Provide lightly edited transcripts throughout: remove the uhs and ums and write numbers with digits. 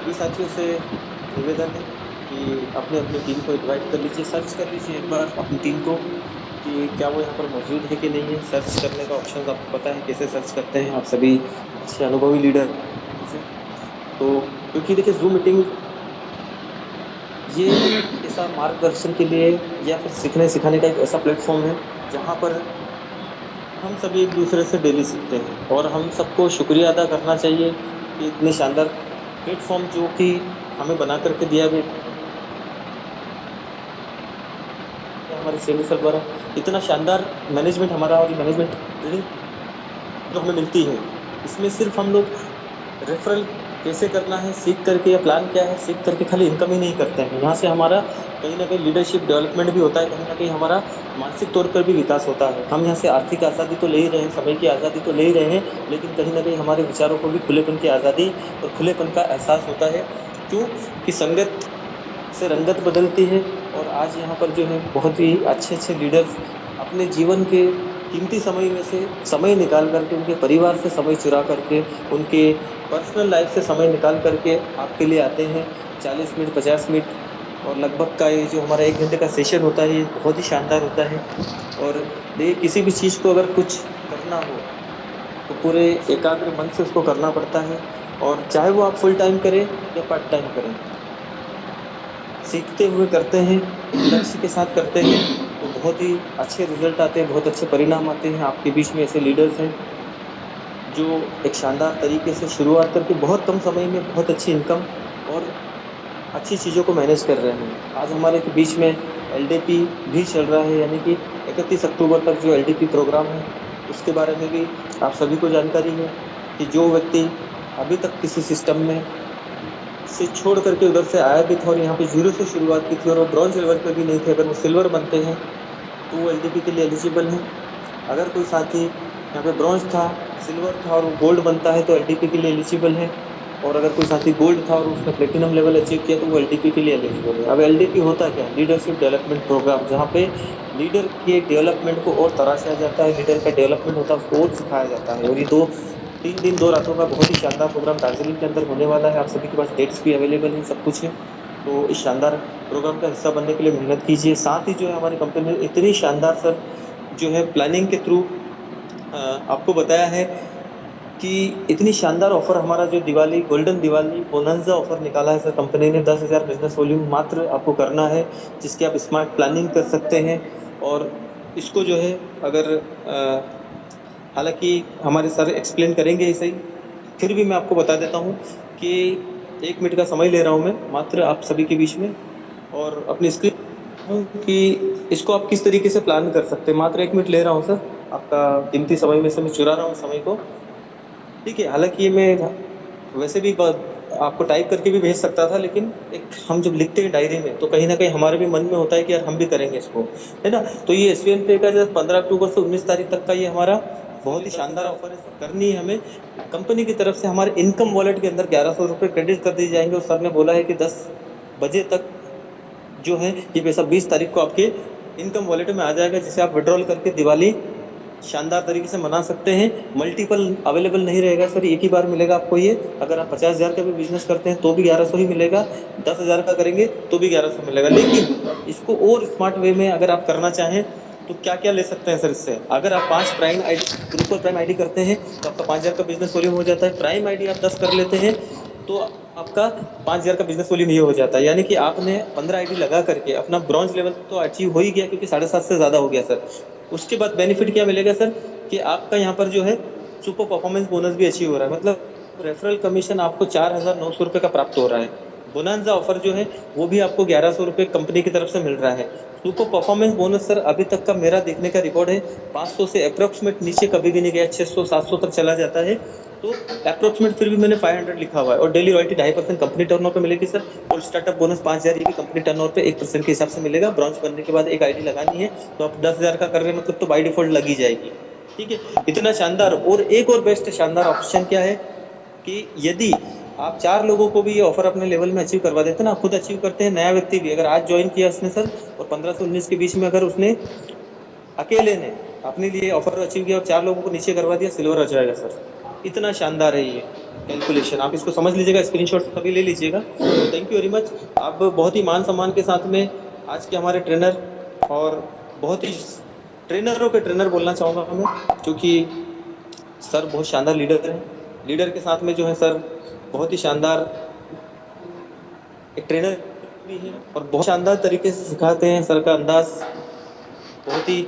सभी साथियों से निवेदन है कि अपने अपनी टीम को इनवाइट कर लीजिए, सर्च कर लीजिए एक बार अपनी टीम को कि क्या वो यहाँ पर मौजूद है कि नहीं है। सर्च करने का ऑप्शन आपको पता है कैसे सर्च करते हैं, आप सभी अच्छे अनुभवी लीडर हैं। तो क्योंकि देखिए जूम मीटिंग ये एक ऐसा मार्गदर्शन के लिए या फिर सीखने सिखाने का एक ऐसा प्लेटफॉर्म है जहाँ पर हम सभी एक दूसरे से डेली सीखते हैं, और हम सबको शुक्रिया अदा करना चाहिए कि इतने शानदार प्लेटफॉर्म जो कि हमें बना करके दिया गया है हमारे सेमी सर द्वारा। इतना शानदार मैनेजमेंट हमारा, और मैनेजमेंट ट्रेनिंग जो हमें मिलती है, इसमें सिर्फ हम लोग रेफरल कैसे करना है सीख करके, या प्लान क्या है सीख करके खाली इनकम ही नहीं करते हैं। यहाँ से हमारा कहीं ना कहीं लीडरशिप डेवलपमेंट भी होता है, कहीं ना कहीं हमारा मानसिक तौर पर भी विकास होता है। हम यहाँ से आर्थिक आज़ादी तो ले ही रहे हैं, समय की आज़ादी तो ले ही रहे हैं, लेकिन कहीं ना कहीं हमारे विचारों को भी खुलेपन की आज़ादी और खुलेपन का एहसास होता है। क्यों कि संगत से रंगत बदलती है। और आज यहाँ पर जो है बहुत ही अच्छे अच्छे लीडर्स अपने जीवन के कीमती समय में से समय निकाल करके, उनके परिवार से समय चुरा करके, उनके पर्सनल लाइफ से समय निकाल करके आपके लिए आते हैं। 40 मिनट 50 मिनट और लगभग का ये जो हमारा 1 घंटे का सेशन होता है, ये बहुत ही शानदार होता है। और देखिए किसी भी चीज़ को अगर कुछ करना हो तो पूरे एकाग्र मन से उसको करना पड़ता है। और चाहे वो आप फुल टाइम करें या पार्ट टाइम करें, सीखते हुए करते हैं, एक लक्ष्य के साथ करते हैं, तो बहुत ही अच्छे रिजल्ट आते हैं, बहुत अच्छे परिणाम आते हैं। आपके बीच में ऐसे लीडर्स हैं जो एक शानदार तरीके से शुरुआत करके बहुत कम समय में बहुत अच्छी इनकम और अच्छी चीज़ों को मैनेज कर रहे हैं। आज हमारे के बीच में एलडीपी भी चल रहा है, यानी कि 31 अक्टूबर तक जो एलडीपी प्रोग्राम है उसके बारे में भी आप सभी को जानकारी है कि जो व्यक्ति अभी तक किसी सिस्टम में से छोड़ करके उधर से आया भी था और यहाँ पे जीरो से शुरुआत की थी और वो ब्रॉन्ज लेवल पे भी नहीं थे, अगर वो सिल्वर बनते हैं तो वो एलडीपी के लिए एलिजिबल हैं। अगर कोई साथी यहाँ पे ब्रॉन्ज था, सिल्वर था और वो गोल्ड बनता है तो एलडीपी के लिए एलिजिबल है। और अगर कोई साथी गोल्ड था और उसने प्लेटिनम लेवल अचीव किया तो वो एलडीपी के लिए एलिजिबल है। अब एलडीपी होता क्या है? लीडरशिप डेवलपमेंट प्रोग्राम, जहाँ पे लीडर के डेवलपमेंट को और तराशा जाता है, लीडर का डेवलपमेंट होता है उसको और सिखाया जाता है। और ये 3 दिन 2 रातों का बहुत ही शानदार प्रोग्राम दार्जिलिंग के अंदर होने वाला है। आप सभी के पास डेट्स भी अवेलेबल हैं, सब कुछ है। तो इस शानदार प्रोग्राम का हिस्सा बनने के लिए मेहनत कीजिए। साथ ही जो है हमारी कंपनी ने इतनी शानदार सर जो है प्लानिंग के थ्रू आपको बताया है कि इतनी शानदार ऑफर, हमारा जो दिवाली गोल्डन दिवाली बोनंजा ऑफर निकाला है सर कंपनी ने। 10,000 बिजनेस वॉल्यूम मात्र आपको करना है, जिसकी आप स्मार्ट प्लानिंग कर सकते हैं। और इसको जो है अगर हालांकि हमारे सर एक्सप्लेन करेंगे ही सही, फिर भी मैं आपको बता देता हूँ कि 1 मिनट का समय ले रहा हूँ मैं मात्र आप सभी के बीच में, और अपनी स्क्रीन कि इसको आप किस तरीके से प्लान कर सकते हैं। मात्र 1 मिनट ले रहा हूँ सर, आपका कीमती समय में से मैं चुरा रहा हूँ समय को। ठीक है, हालांकि ये मैं वैसे भी आपको टाइप करके भी भेज सकता था, लेकिन एक हम जब लिखते हैं डायरी में तो कहीं ना कहीं हमारे भी मन में होता है कि यार हम भी करेंगे इसको, है ना। तो ये एसवीएन पे का जो 15 अक्टूबर से 19 तारीख तक का ये हमारा बहुत ही शानदार ऑफर है। करनी है हमें, कंपनी की तरफ से हमारे इनकम वॉलेट के अंदर 1100 रुपये क्रेडिट कर दिए जाएंगे। और सर ने बोला है कि 10 बजे तक जो है ये पैसा 20 तारीख को आपके इनकम वॉलेट में आ जाएगा, जिसे आप विड्रॉल करके दिवाली शानदार तरीके से मना सकते हैं। मल्टीपल अवेलेबल नहीं रहेगा सर, एक ही बार मिलेगा आपको ये। अगर आप 50,000 का भी बिजनेस करते हैं तो भी 1100 ही मिलेगा, 10,000 का करेंगे तो भी 1100 मिलेगा। लेकिन इसको और स्मार्ट वे में अगर आप करना चाहें तो क्या क्या ले सकते हैं सर इससे? अगर आप 5 प्राइम आईडी ग्रुप पर प्राइम आईडी करते हैं तो आपका 5,000 का बिजनेस वॉल्यूम हो जाता है। प्राइम आईडी आप 10 कर लेते हैं तो आपका 5,000 का बिजनेस वॉल्यूम ये हो जाता है। यानी कि आपने 15 आईडी लगा करके अपना ब्रॉन्ज लेवल तो अचीव हो ही गया, क्योंकि 7.5 से ज्यादा हो गया सर। उसके बाद बेनिफिट क्या मिलेगा सर कि आपका यहाँ पर जो है सुपर परफॉर्मेंस बोनस भी अचीव हो रहा है। मतलब रेफरल कमीशन आपको 4,900 रुपये का प्राप्त हो रहा है। बोनांजा ऑफर जो है वो भी आपको 1,100 रुपये कंपनी की तरफ से मिल रहा है। सुपर परफॉर्मेंस बोनस सर अभी तक का मेरा देखने का रिकॉर्ड है 500 से अप्रोक्सीमेट नीचे कभी भी नहीं गया, 600 700 तक चला जाता है। तो अप्रोक्सीमेट फिर भी मैंने 500 लिखा हुआ है। और डेली रॉयल्टी 2.5% कंपनी टर्नओवर पे मिलेगी सर। और स्टार्टअप बोनस 5,000 ये भी कंपनी टर्नओवर पे 1% के हिसाब से मिलेगा। ब्रांच बनने के बाद एक आईडी लगानी है तो आप 10,000 का कर रहे हैं, मतलब तो बाई डिफॉल्ट लगी जाएगी। ठीक है, इतना शानदार। और एक और बेस्ट शानदार ऑप्शन क्या है कि यदि आप 4 लोगों को भी ये ऑफर अपने लेवल में अचीव करवा देते हैं ना, खुद अचीव करते हैं, नया व्यक्ति भी अगर आज ज्वाइन किया उसने सर और 15 से 19 के बीच में अगर उसने अकेले ने अपने लिए ऑफर अचीव किया और 4 लोगों को नीचे करवा दिया, सिल्वर हो जाएगा सर। इतना शानदार है ये। कैलकुलेशन, आप इसको समझ लीजिएगा, स्क्रीनशॉट अभी ले लीजिएगा। तो थैंक यू वेरी मच। आप बहुत ही मान सम्मान के साथ में आज के हमारे ट्रेनर, और बहुत ही ट्रेनरों के ट्रेनर बोलना चाहूँगा मैं, क्योंकि सर बहुत शानदार लीडर हैं। लीडर के साथ में जो है सर बहुत ही शानदार एक ट्रेनर भी है, और बहुत शानदार तरीके से सिखाते हैं। सर का अंदाज बहुत ही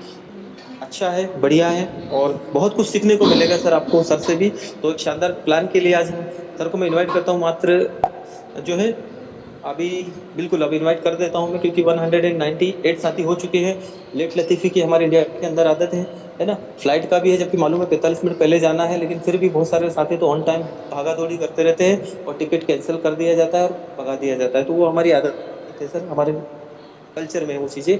अच्छा है, बढ़िया है, और बहुत कुछ सीखने को मिलेगा सर आपको सर से भी। तो एक शानदार प्लान के लिए आज सर को मैं इनवाइट करता हूँ। मात्र जो है अभी बिल्कुल अभी इनवाइट कर देता हूँ मैं, क्योंकि 198 साथी हो चुके हैं। लेट लतीफी की हमारे इंडिया के अंदर आदत है ना। फ्लाइट का भी है, जबकि मालूम है 45 मिनट पहले जाना है, लेकिन फिर भी बहुत सारे साथी तो ऑन टाइम भागा दौड़ी करते रहते हैं, और टिकट कैंसिल कर दिया जाता है और भगा दिया जाता है। तो वो हमारी आदत है सर, हमारे कल्चर में है वो चीज़ें,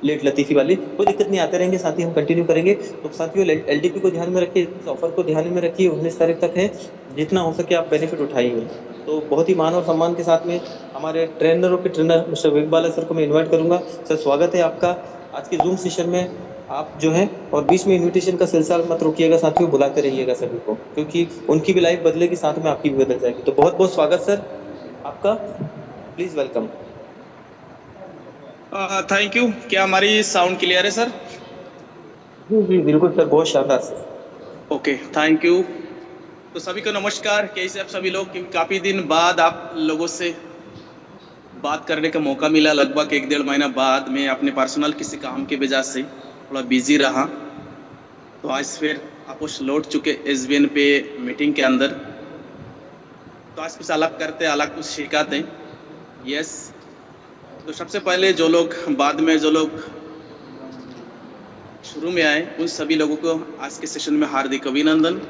लेट लतीफी वाली। कोई दिक्कत नहीं, आते रहेंगे साथी, हम कंटिन्यू करेंगे। तो साथियों एलडीपी को ध्यान में रखिए, इस ऑफर को ध्यान में रखिए, 19 तारीख तक है। जितना हो सके आप बेनिफिट उठाइए। तो बहुत ही मान और सम्मान के साथ में हमारे ट्रेनरों के ट्रेनर मिस्टर विवेक सर को मैं इन्वाइट करूंगा। सर स्वागत है आपका आज के जूम सेशन में। आप जो है, और बीच में इन्विटेशन का सिलसिला मत रोकिएगा साथियों, बुलाते रहिएगा सभी को, क्योंकि उनकी भी लाइफ बदलेगी, साथ में आपकी भी बदल जाएगी। तो बहुत बहुत स्वागत सर आपका, प्लीज वेलकम। Thank you. क्या हमारी साउंड क्लियर है सर? जी जी बिल्कुल सर, बहुत शानदार सर। Okay, thank you. तो सभी को नमस्कार। कैसे आप सभी लोग? काफ़ी दिन बाद आप लोगों से बात करने का मौका मिला, लगभग 1-1.5 महीना बाद। मैं अपने पर्सनल किसी काम की वजह से थोड़ा बिजी रहा, तो आज फिर आपको लौट चुके SBN पे मीटिंग के अंदर। तो आज कुछ अलग करते, अलग कुछ सिखाते। यस, तो सबसे पहले जो लोग बाद में, जो लोग शुरू में आए, उन सभी लोगों को आज के सेशन में हार्दिक अभिनंदन।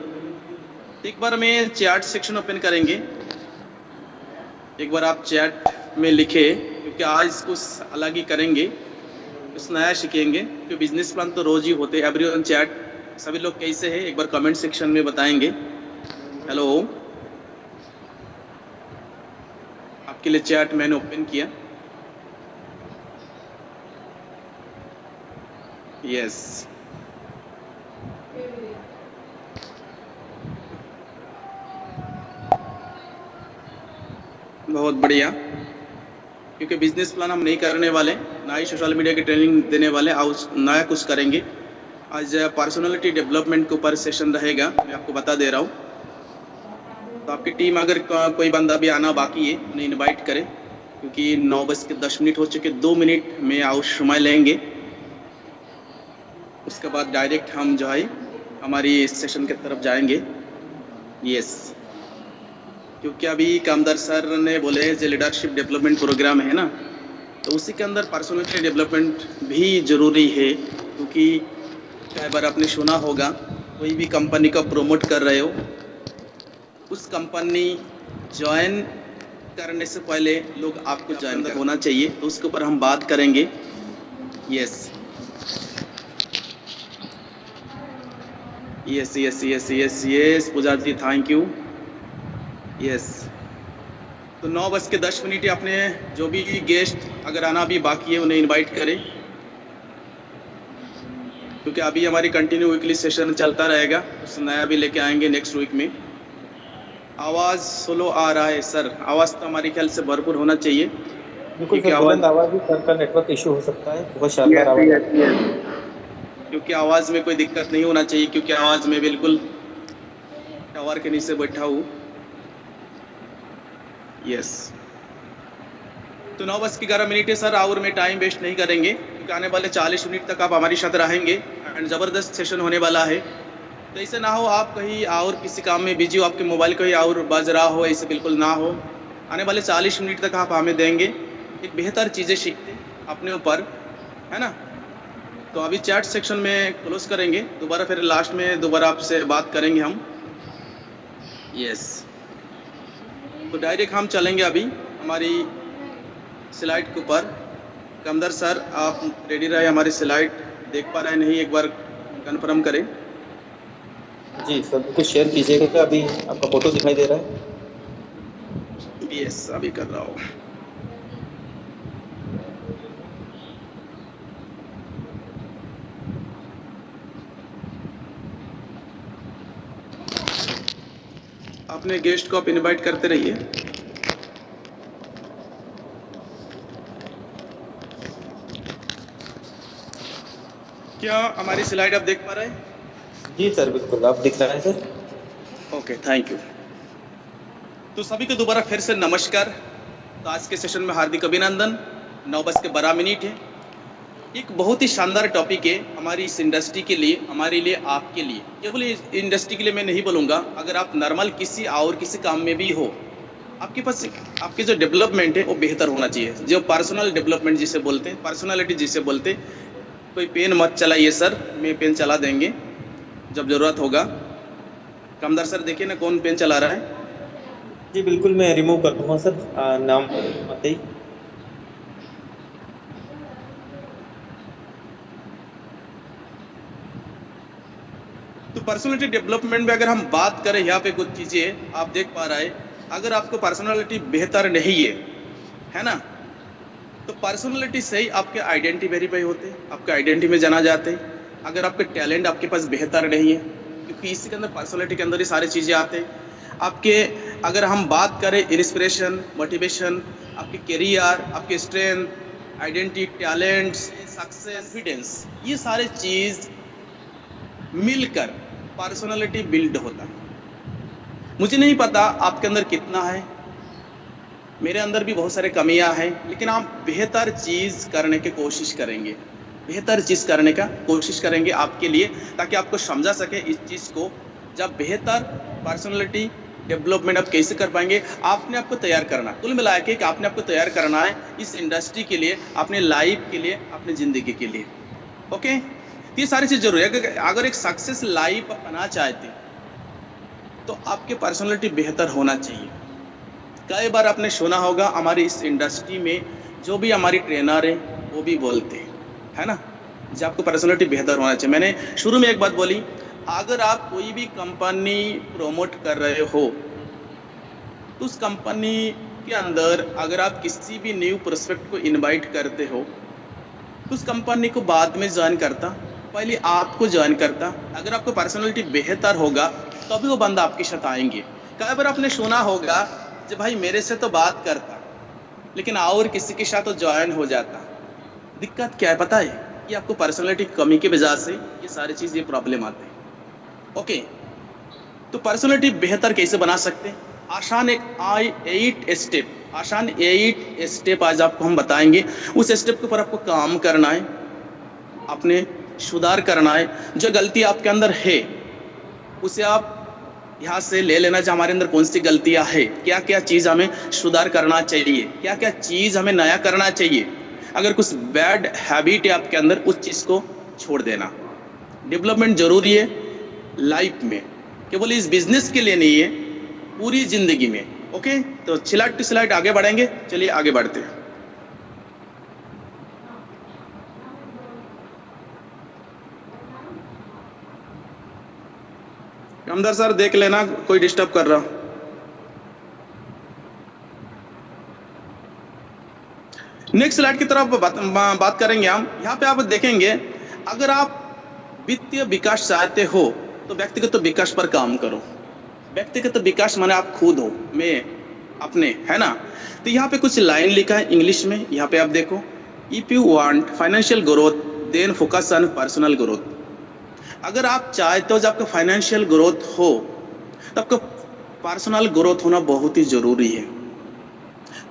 एक बार में चैट सेक्शन ओपन करेंगे, एक बार आप चैट में लिखे, क्योंकि आज कुछ अलग ही करेंगे, कुछ नया सीखेंगे। क्योंकि बिजनेस प्लान तो रोज ही होते हैं। एवरीवन चैट, सभी लोग कैसे हैं एक बार कमेंट सेक्शन में बताएंगे। हेलो, आपके लिए चैट मैंने ओपन किया। यस, बहुत बढ़िया। क्योंकि बिजनेस प्लान हम नहीं करने वाले, ना ही सोशल मीडिया की ट्रेनिंग देने वाले, आज नया कुछ करेंगे। आज पर्सनालिटी डेवलपमेंट के ऊपर सेशन रहेगा, मैं आपको बता दे रहा हूँ। तो आपकी टीम अगर कोई बंदा भी आना बाकी है, उन्हें इनवाइट करें, क्योंकि 9:10 हो चुके। 2 मिनट में आउट समय लेंगे, उसके बाद डायरेक्ट हम जो है हमारी सेशन की तरफ जाएंगे। यस, क्योंकि अभी कामदार सर ने बोले जो लीडरशिप डेवलपमेंट प्रोग्राम है ना, तो उसी के अंदर पर्सनालिटी डेवलपमेंट भी ज़रूरी है। क्योंकि कई बार आपने सुना होगा, कोई भी कंपनी को प्रमोट कर रहे हो, उस कंपनी ज्वाइन करने से पहले लोग आपको ज्वाइन होना चाहिए। तो उसके ऊपर हम बात करेंगे। Yes yes yes yes yes yes Pooja ji, thank you. Yes, तो 9:10 अपने जो भी गेस्ट अगर आना भी बाकी है, उन्हें इनवाइट करें, क्योंकि अभी हमारी कंटिन्यू वीकली सेशन चलता रहेगा। कुछ नया भी लेके आएंगे नेक्स्ट वीक में। आवाज़ स्लो आ रहा है सर, आवाज़ तो हमारे ख्याल से भरपूर होना चाहिए। बिल्कुल सर, बुलंद आवाज ही सर का नेटवर्क इशू हो सकता है, बहुत शानदार आवाज। क्योंकि आवाज़ में कोई दिक्कत नहीं होना चाहिए, क्योंकि आवाज़ में बिल्कुल टावर के नीचे बैठा हूँ। यस, तो 9:11 है सर, और में टाइम वेस्ट नहीं करेंगे, क्योंकि आने वाले 40 मिनट तक आप हमारी साथ रहेंगे एंड ज़बरदस्त सेशन होने वाला है। तो ऐसे ना हो आप कहीं और किसी काम में बिजी हो, आपके मोबाइल कहीं और बज रहा हो, ऐसे बिल्कुल ना हो। आने वाले 40 मिनट तक आप हमें देंगे, एक बेहतर चीज़ें सीखते अपने ऊपर, है ना। तो अभी चैट सेक्शन में क्लोज करेंगे, दोबारा फिर लास्ट में दोबारा आपसे बात करेंगे हम। यस, तो डायरेक्ट हम चलेंगे अभी हमारी स्लाइड के ऊपर। कमदर सर, आप रेडी रहे, हमारी स्लाइड देख पा रहे हैं नहीं, एक बार कंफर्म करें। जी सर, कुछ शेयर कीजिएगा, अभी आपका फोटो दिखाई दे रहा है। यस, अभी कर रहा हूँ। अपने गेस्ट को आप इनवाइट करते रहिए। क्या हमारी स्लाइड आप देख पा रहे हैं? जी सर, बिल्कुल आप दिख रहा है सर। Okay, thank you. तो सभी को दोबारा फिर से नमस्कार। तो आज के सेशन में हार्दिक अभिनंदन। 9:12 है। एक बहुत ही शानदार टॉपिक है हमारी इस इंडस्ट्री के लिए, हमारे लिए, आपके लिए। केवल इस इंडस्ट्री के लिए मैं नहीं बोलूँगा, अगर आप नॉर्मल किसी और किसी काम में भी हो, आपके पास आपके जो डेवलपमेंट है वो बेहतर होना चाहिए। जो पर्सनल डेवलपमेंट जिसे बोलते हैं, पर्सनालिटी जिसे बोलते हैं। कोई पेन मत चलाइए सर, मैं पेन चला देंगे जब ज़रूरत होगा। कामदार सर देखिए ना कौन पेन चला रहा है। जी बिल्कुल, मैं रिमूव कर दूंगा सर, नाम आते ही। तो पर्सनालिटी डेवलपमेंट में अगर हम बात करें, यहाँ पे कुछ चीज़ें आप देख पा रहे हैं। अगर आपको पर्सनालिटी बेहतर नहीं है ना, तो पर्सनालिटी से ही आपके आइडेंटिटी वेरीफाई होते हैं, आपके आइडेंटिटी में जाना जाते हैं। अगर आपके टैलेंट आपके पास बेहतर नहीं है, क्योंकि इसी के अंदर पर्सनालिटी के अंदर ही सारी चीज़ें आते हैं आपके। अगर हम बात करें इंस्पिरेशन, मोटिवेशन, आपके करियर, आपके strength, identity, talents, success, confidence, ये सारे चीज़ मिलकर पर्सनालिटी बिल्ड होता है। मुझे नहीं पता आपके अंदर कितना है, मेरे अंदर भी बहुत सारे कमियां हैं, लेकिन आप बेहतर चीज़ करने की कोशिश करेंगे, बेहतर चीज़ करने का कोशिश करेंगे आपके लिए, ताकि आपको समझा सके इस चीज़ को। जब बेहतर पर्सनालिटी डेवलपमेंट आप कैसे कर पाएंगे, आपने आपको तैयार करना, कुल मिला के कि आपने आपको तैयार करना है इस इंडस्ट्री के लिए, अपने लाइफ के लिए, अपनी ज़िंदगी के लिए। ओके, ये सारी चीज़ जरूरी है। अगर एक सक्सेस लाइफ अपना चाहते तो आपके पर्सनालिटी बेहतर होना चाहिए। कई बार आपने सुना होगा हमारी इस इंडस्ट्री में जो भी हमारी ट्रेनर है वो भी बोलते हैं, है ना, जब आपको पर्सनालिटी बेहतर होना चाहिए। मैंने शुरू में एक बात बोली, अगर आप कोई भी कंपनी प्रमोट कर रहे हो तो उस कंपनी के अंदर अगर आप किसी भी न्यू प्रोस्पेक्ट को इनवाइट करते हो तो उस कंपनी को बाद में ज्वाइन करता, पहले आपको ज्वाइन करता। अगर आपको पर्सनालिटी बेहतर होगा तभी वो बंदा आपके साथ आएंगे। कई बार आपने सुना होगा कि भाई मेरे से तो बात करता लेकिन और किसी के साथ तो ज्वाइन हो जाता। दिक्कत क्या है पता है, कि आपको पर्सनालिटी कमी की वजह से ये सारी चीज़, ये प्रॉब्लम आते हैं। ओके, तो पर्सनालिटी बेहतर कैसे बना सकते हैं? आसान एक 8 स्टेप, आसान 8 स्टेप आज आपको हम बताएंगे। उस स्टेप के ऊपर आपको काम करना है, अपने सुधार करना है। जो गलती आपके अंदर है उसे आप यहाँ से ले लेना, जो हमारे अंदर कौन सी गलतियाँ है, क्या क्या चीज़ हमें सुधार करना चाहिए, क्या क्या चीज़ हमें नया करना चाहिए। अगर कुछ बैड हैबिट है आपके अंदर, उस चीज़ को छोड़ देना। डेवलपमेंट जरूरी है लाइफ में, केवल इस बिजनेस के लिए नहीं है, पूरी जिंदगी में। ओके, तो स्लाइड टू स्लाइड आगे बढ़ेंगे। चलिए आगे बढ़ते हैं। कामदार सर देख लेना, कोई डिस्टर्ब कर रहा। नेक्स्ट स्लाइड की तरफ बात करेंगे हम। यहाँ पे आप देखेंगे, अगर आप वित्तीय विकास चाहते हो तो व्यक्तिगत विकास पर काम करो। व्यक्तिगत विकास माने आप खुद हो, मैं अपने, है ना। तो यहाँ पे कुछ लाइन लिखा है इंग्लिश में, यहाँ पे आप देखो, if you want financial growth then focus on personal growth. अगर आप चाहते हो जब आपका फाइनेंशियल ग्रोथ हो तो आपको पर्सनल ग्रोथ होना बहुत ही ज़रूरी है।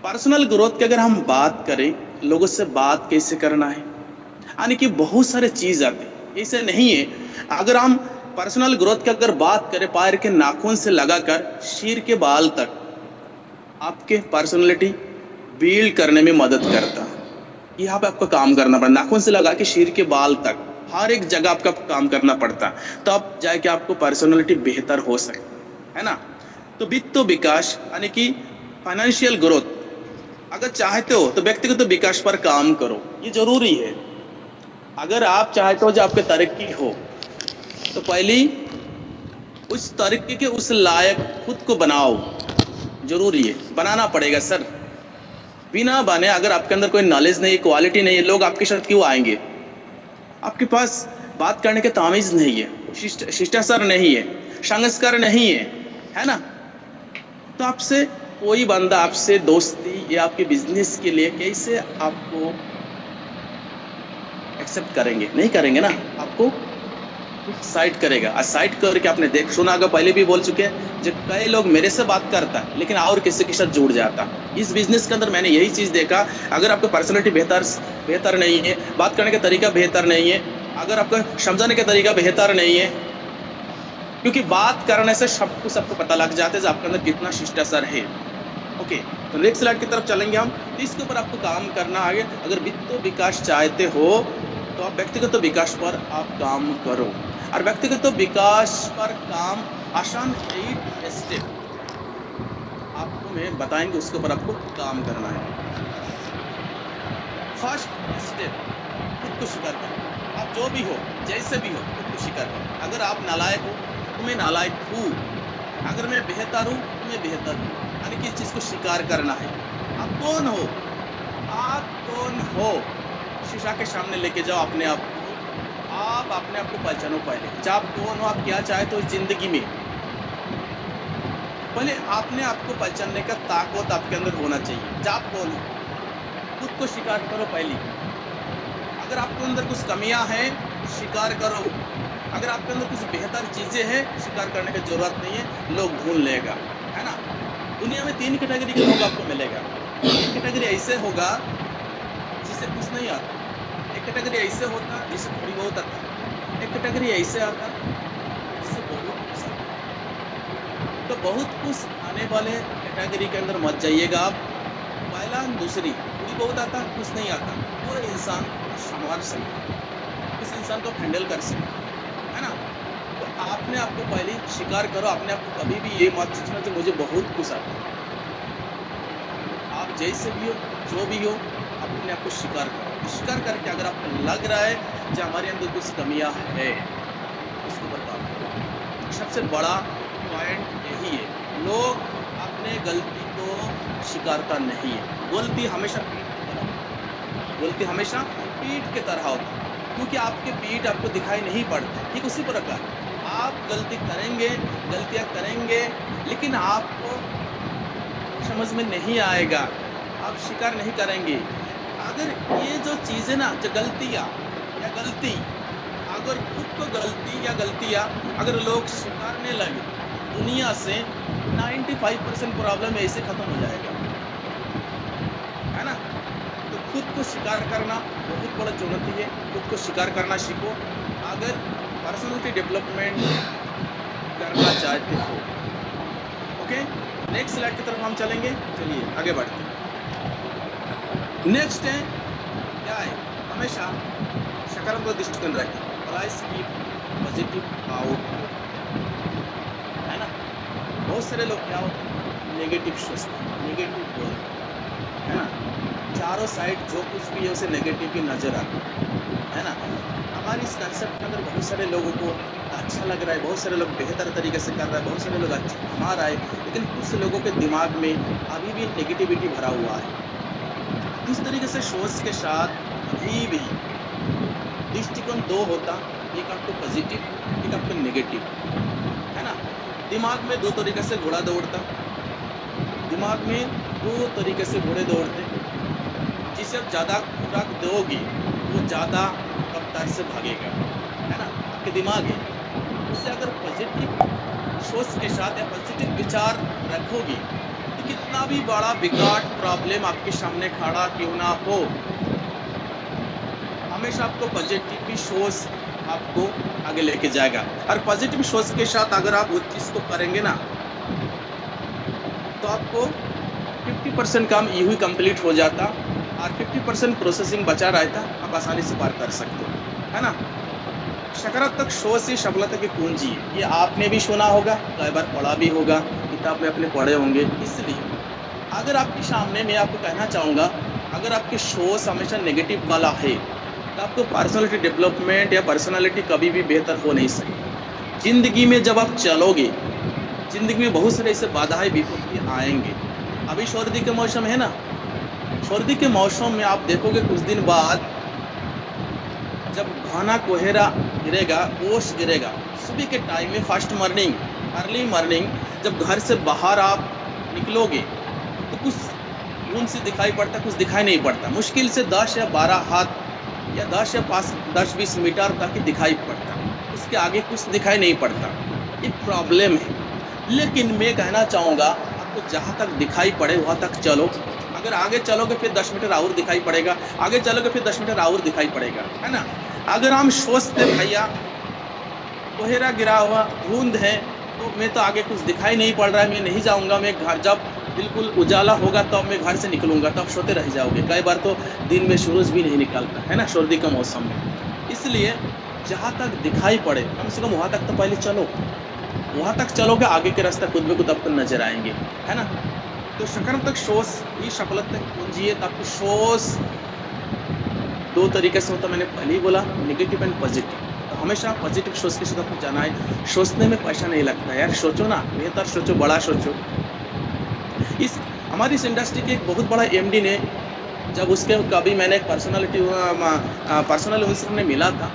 पर्सनल ग्रोथ की अगर हम बात करें, लोगों से बात कैसे करना है, यानी कि बहुत सारे चीज़ आते हैं, ऐसे नहीं है। अगर हम पर्सनल ग्रोथ की अगर बात करें, पैर के नाखून से लगाकर सिर के बाल तक आपके पर्सनैलिटी बिल्ड करने में मदद करता। यहाँ पे आपको काम करना पड़ता, नाखून से लगा के सिर के बाल तक हर एक जगह आपका काम करना पड़ता, तब जाके आपको पर्सनैलिटी बेहतर हो सकती है ना। तो वित्त विकास यानी कि फाइनेंशियल ग्रोथ अगर चाहते हो तो व्यक्तिगत विकास पर काम करो, ये जरूरी है। अगर आप चाहते हो जो आपके तरक्की हो तो पहले उस तरक्की के उस लायक खुद को बनाओ, जरूरी है, बनाना पड़ेगा सर। बिना बने अगर आपके अंदर कोई नॉलेज नहीं, क्वालिटी नहीं है, लोग आपके साथ क्यों आएंगे? आपके पास बात करने के तमीज़ नहीं है, शिष्टाचार नहीं है, संस्कार नहीं है, है ना। तो आपसे कोई बंदा आपसे दोस्ती या आपके बिजनेस के लिए कैसे आपको एक्सेप्ट करेंगे? नहीं करेंगे ना, आपको साइड करेगा। और साइड करके आपने देख सुना होगा, पहले भी बोल चुके हैं, जो कई लोग मेरे से बात करता है लेकिन और किसी के साथ जुड़ जाता। इस बिजनेस के अंदर मैंने यही चीज़ देखा, अगर आपका पर्सनैलिटी बेहतर नहीं है, बात करने का तरीका बेहतर नहीं है, अगर आपका समझाने का तरीका बेहतर नहीं है, क्योंकि बात करने से सबको पता लग जाता है कि आपके अंदर कितना शिष्टाचार है। ओके, तो नेक्स्ट स्लाइड की तरफ चलेंगे हम। तो इसके ऊपर आपको काम करना आगे। अगर वित्त विकास चाहते हो तो आप व्यक्तिगत विकास पर आप काम करो, और व्यक्तिगत विकास पर काम आसान 8 स्टेप आपको मैं बताएंगे, उसके ऊपर आपको काम करना है। फर्स्ट स्टेप, खुद को स्वीकार करो। आप जो भी हो, जैसे भी हो, खुद को स्वीकार करो। अगर आप नालायक हो तो मैं नालायक हूँ, अगर मैं बेहतर हूँ तो मैं बेहतर हूँ, यानी कि इस चीज़ को स्वीकार करना है। आप कौन हो? आप कौन हो? शीशा के सामने लेके जाओ अपने आप को, आप अपने आप को पहचानो पहले, आप कौन हो, आप क्या चाहते हो जिंदगी में। पहले आपने आपको पहचानने का ताकत आपके अंदर होना चाहिए, आप कौन हो, खुद को स्वीकार करो पहले। अगर आपके अंदर कुछ कमियां हैं स्वीकार करो, अगर आपके अंदर कुछ बेहतर चीज़ें हैं स्वीकार करने की जरूरत नहीं है, लोग ढूंढ लेगा, है ना। दुनिया में 3 कैटेगरी के लोग आपको मिलेगा। एक कैटेगरी ऐसे होगा जिसे कुछ नहीं आता, एक कैटेगरी ऐसे होता जिसे थोड़ी बहुत आता, एक कैटेगरी ऐसे आता जिसे बहुत कुछ आता। तो बहुत कुछ आने वाले कैटेगरी के अंदर मत जाइएगा आप। पहला दूसरी, थोड़ी बहुत आता, कुछ नहीं आता, वो इंसान संभाल सकता, इस इंसान को हैंडल कर सकता, है ना। तो आपने आपको पहले स्वीकार करो, अपने आप को कभी भी ये मत सोचना कि मुझे बहुत कुछ आता है। आप जैसे भी हो, जो भी हो, अपने आप को स्वीकार करो। स्वीकार करके अगर आपको लग रहा है कि हमारे अंदर कुछ कमियां है, उसके ऊपर काम करो। सबसे बड़ा पॉइंट यही है, लोग अपने गलती को स्वीकारता नहीं है। गलती हमेशा पीठ की तरह होती है, गलती हमेशा पीठ की तरह होती है, क्योंकि आपके पीठ आपको दिखाई नहीं पड़ते। ठीक उसी प्रकार आप गलती करेंगे, गलतियां करेंगे, लेकिन आपको समझ में नहीं आएगा, आप स्वीकार नहीं करेंगे। अगर ये जो चीज़ें ना, जो गलतियाँ या गलती, अगर खुद को गलती या गलतियाँ अगर लोग स्वीकारने लगे, दुनिया से 95% प्रॉब्लम ऐसे खत्म हो जाएगा, है ना। तो खुद को स्वीकार करना बहुत बड़ा चुनौती है, खुद को स्वीकार करना सीखो अगर पर्सनैलिटी डेवलपमेंट करना चाहते हो। ओके, नेक्स्ट स्लाइड की तरफ हम चलेंगे। चलिए आगे बढ़ते हैं। नेक्स्ट है क्या है, हमेशा सकारात्मक दृष्टिकोण रखें, ऑलवेज कीप पॉजिटिव आउटलुक, है ना। बहुत सारे लोग क्या होते हैं, नेगेटिव सोचते हैं, नेगेटिव बोलते हैं, है ना। चारों साइड जो कुछ भी है उसे नेगेटिव ही नजर आता है ना। हमारे इस कंसेप्ट के अंदर बहुत सारे लोगों को अच्छा लग रहा है, बहुत सारे लोग बेहतर तरीके से कर रहे हैं, बहुत सारे लोग अच्छा कमा रहा है, लेकिन कुछ लोगों के दिमाग में अभी भी नेगेटिविटी भरा हुआ है। इस तरीके से सोच के साथ कभी भी दृष्टिकोण 2 होता, एक आपको पॉजिटिव, एक आपको नेगेटिव, है ना। दिमाग में 2 तरीके से घोड़ा दौड़ता, दिमाग में 2 तरीके से घोड़े दौड़ते। जिसे आप ज़्यादा खुराक दोगे वो ज़्यादा रफ्तार से भागेगा, है ना। आपके दिमाग है, उससे अगर पॉजिटिव सोच के साथ या पॉजिटिव विचार रखोगे तो कितना भी बड़ा विकट प्रॉब्लम आपके सामने खड़ा क्यों ना हो, हमेशा आपको पॉजिटिव भी सोच आपको आगे लेके जाएगा। और पॉजिटिव सोच के साथ अगर आप उस चीज़ को करेंगे ना, तो आपको 50% काम यूं ही कंप्लीट हो जाता और 50% प्रोसेसिंग बचा रहता, आप आसानी से पार कर सकते हो, है ना। सकारात्मक सोच ही सफलता की कुंजी है, ये आपने भी सुना होगा, कई बार पढ़ा भी होगा, किताब में अपने पढ़े होंगे। इसलिए अगर आपके सामने मैं आपको कहना चाहूँगा, अगर आपकी सोच हमेशा नेगेटिव वाला है तो आपको पर्सनैलिटी डेवलपमेंट या पर्सनैलिटी कभी भी बेहतर हो नहीं सकती। ज़िंदगी में जब आप चलोगे, ज़िंदगी में बहुत सारे ऐसे बाधाएं विपत्ति आएंगे। अभी सर्दी के मौसम है ना, सर्दी के मौसम में आप देखोगे कुछ दिन बाद जब घना कोहरा गिरेगा, ओस गिरेगा, सुबह के टाइम में फर्स्ट मॉर्निंग, अर्ली मॉर्निंग, जब घर से बाहर आप निकलोगे तो कुछ बूंद से दिखाई पड़ता, कुछ दिखाई नहीं पड़ता। मुश्किल से 10 या 12 हाथ या 10 या 5 10-20 मीटर तक ही दिखाई पड़ता, उसके आगे कुछ दिखाई नहीं पड़ता। ये प्रॉब्लम है। लेकिन मैं कहना चाहूँगा आपको जहाँ तक दिखाई पड़े वहाँ तक चलो। अगर आगे चलोगे फिर 10 मीटर और दिखाई पड़ेगा, आगे चलोगे फिर 10 मीटर और दिखाई पड़ेगा, है ना। अगर हम सोचते भैया कोहरा गिरा हुआ धुंध है तो मैं तो आगे कुछ दिखाई नहीं पड़ रहा है, मैं नहीं जाऊँगा, मैं घर जब बिल्कुल उजाला होगा तब मैं घर से निकलूँगा, तब सोते रह जाओगे। कई बार तो दिन में सूरज भी नहीं निकलता, है ना, सर्दी का मौसम में। इसलिए जहाँ तक दिखाई पड़े कम से कम वहाँ तक तो पहले चलो, वहाँ तक चलोगे आगे के रास्ता खुद ब खुद आपको नजर आएंगे, है ना। तो सकारात्मक सोच ही सफलता की कुंजी है। तो आपको सोच 2 तरीके से होता, मैंने पहले ही बोला, नेगेटिव एंड पॉजिटिव। तो हमेशा पॉजिटिव सोच के साथ आपको जाना है। सोचने में पैसा नहीं लगता यार, सोचो ना, बेहतर सोचो, बड़ा सोचो। इस हमारी इस इंडस्ट्री के एक बहुत बड़ा एमडी ने, जब उसके कभी मैंने एक पर्सनल उनसे हमने मिला था,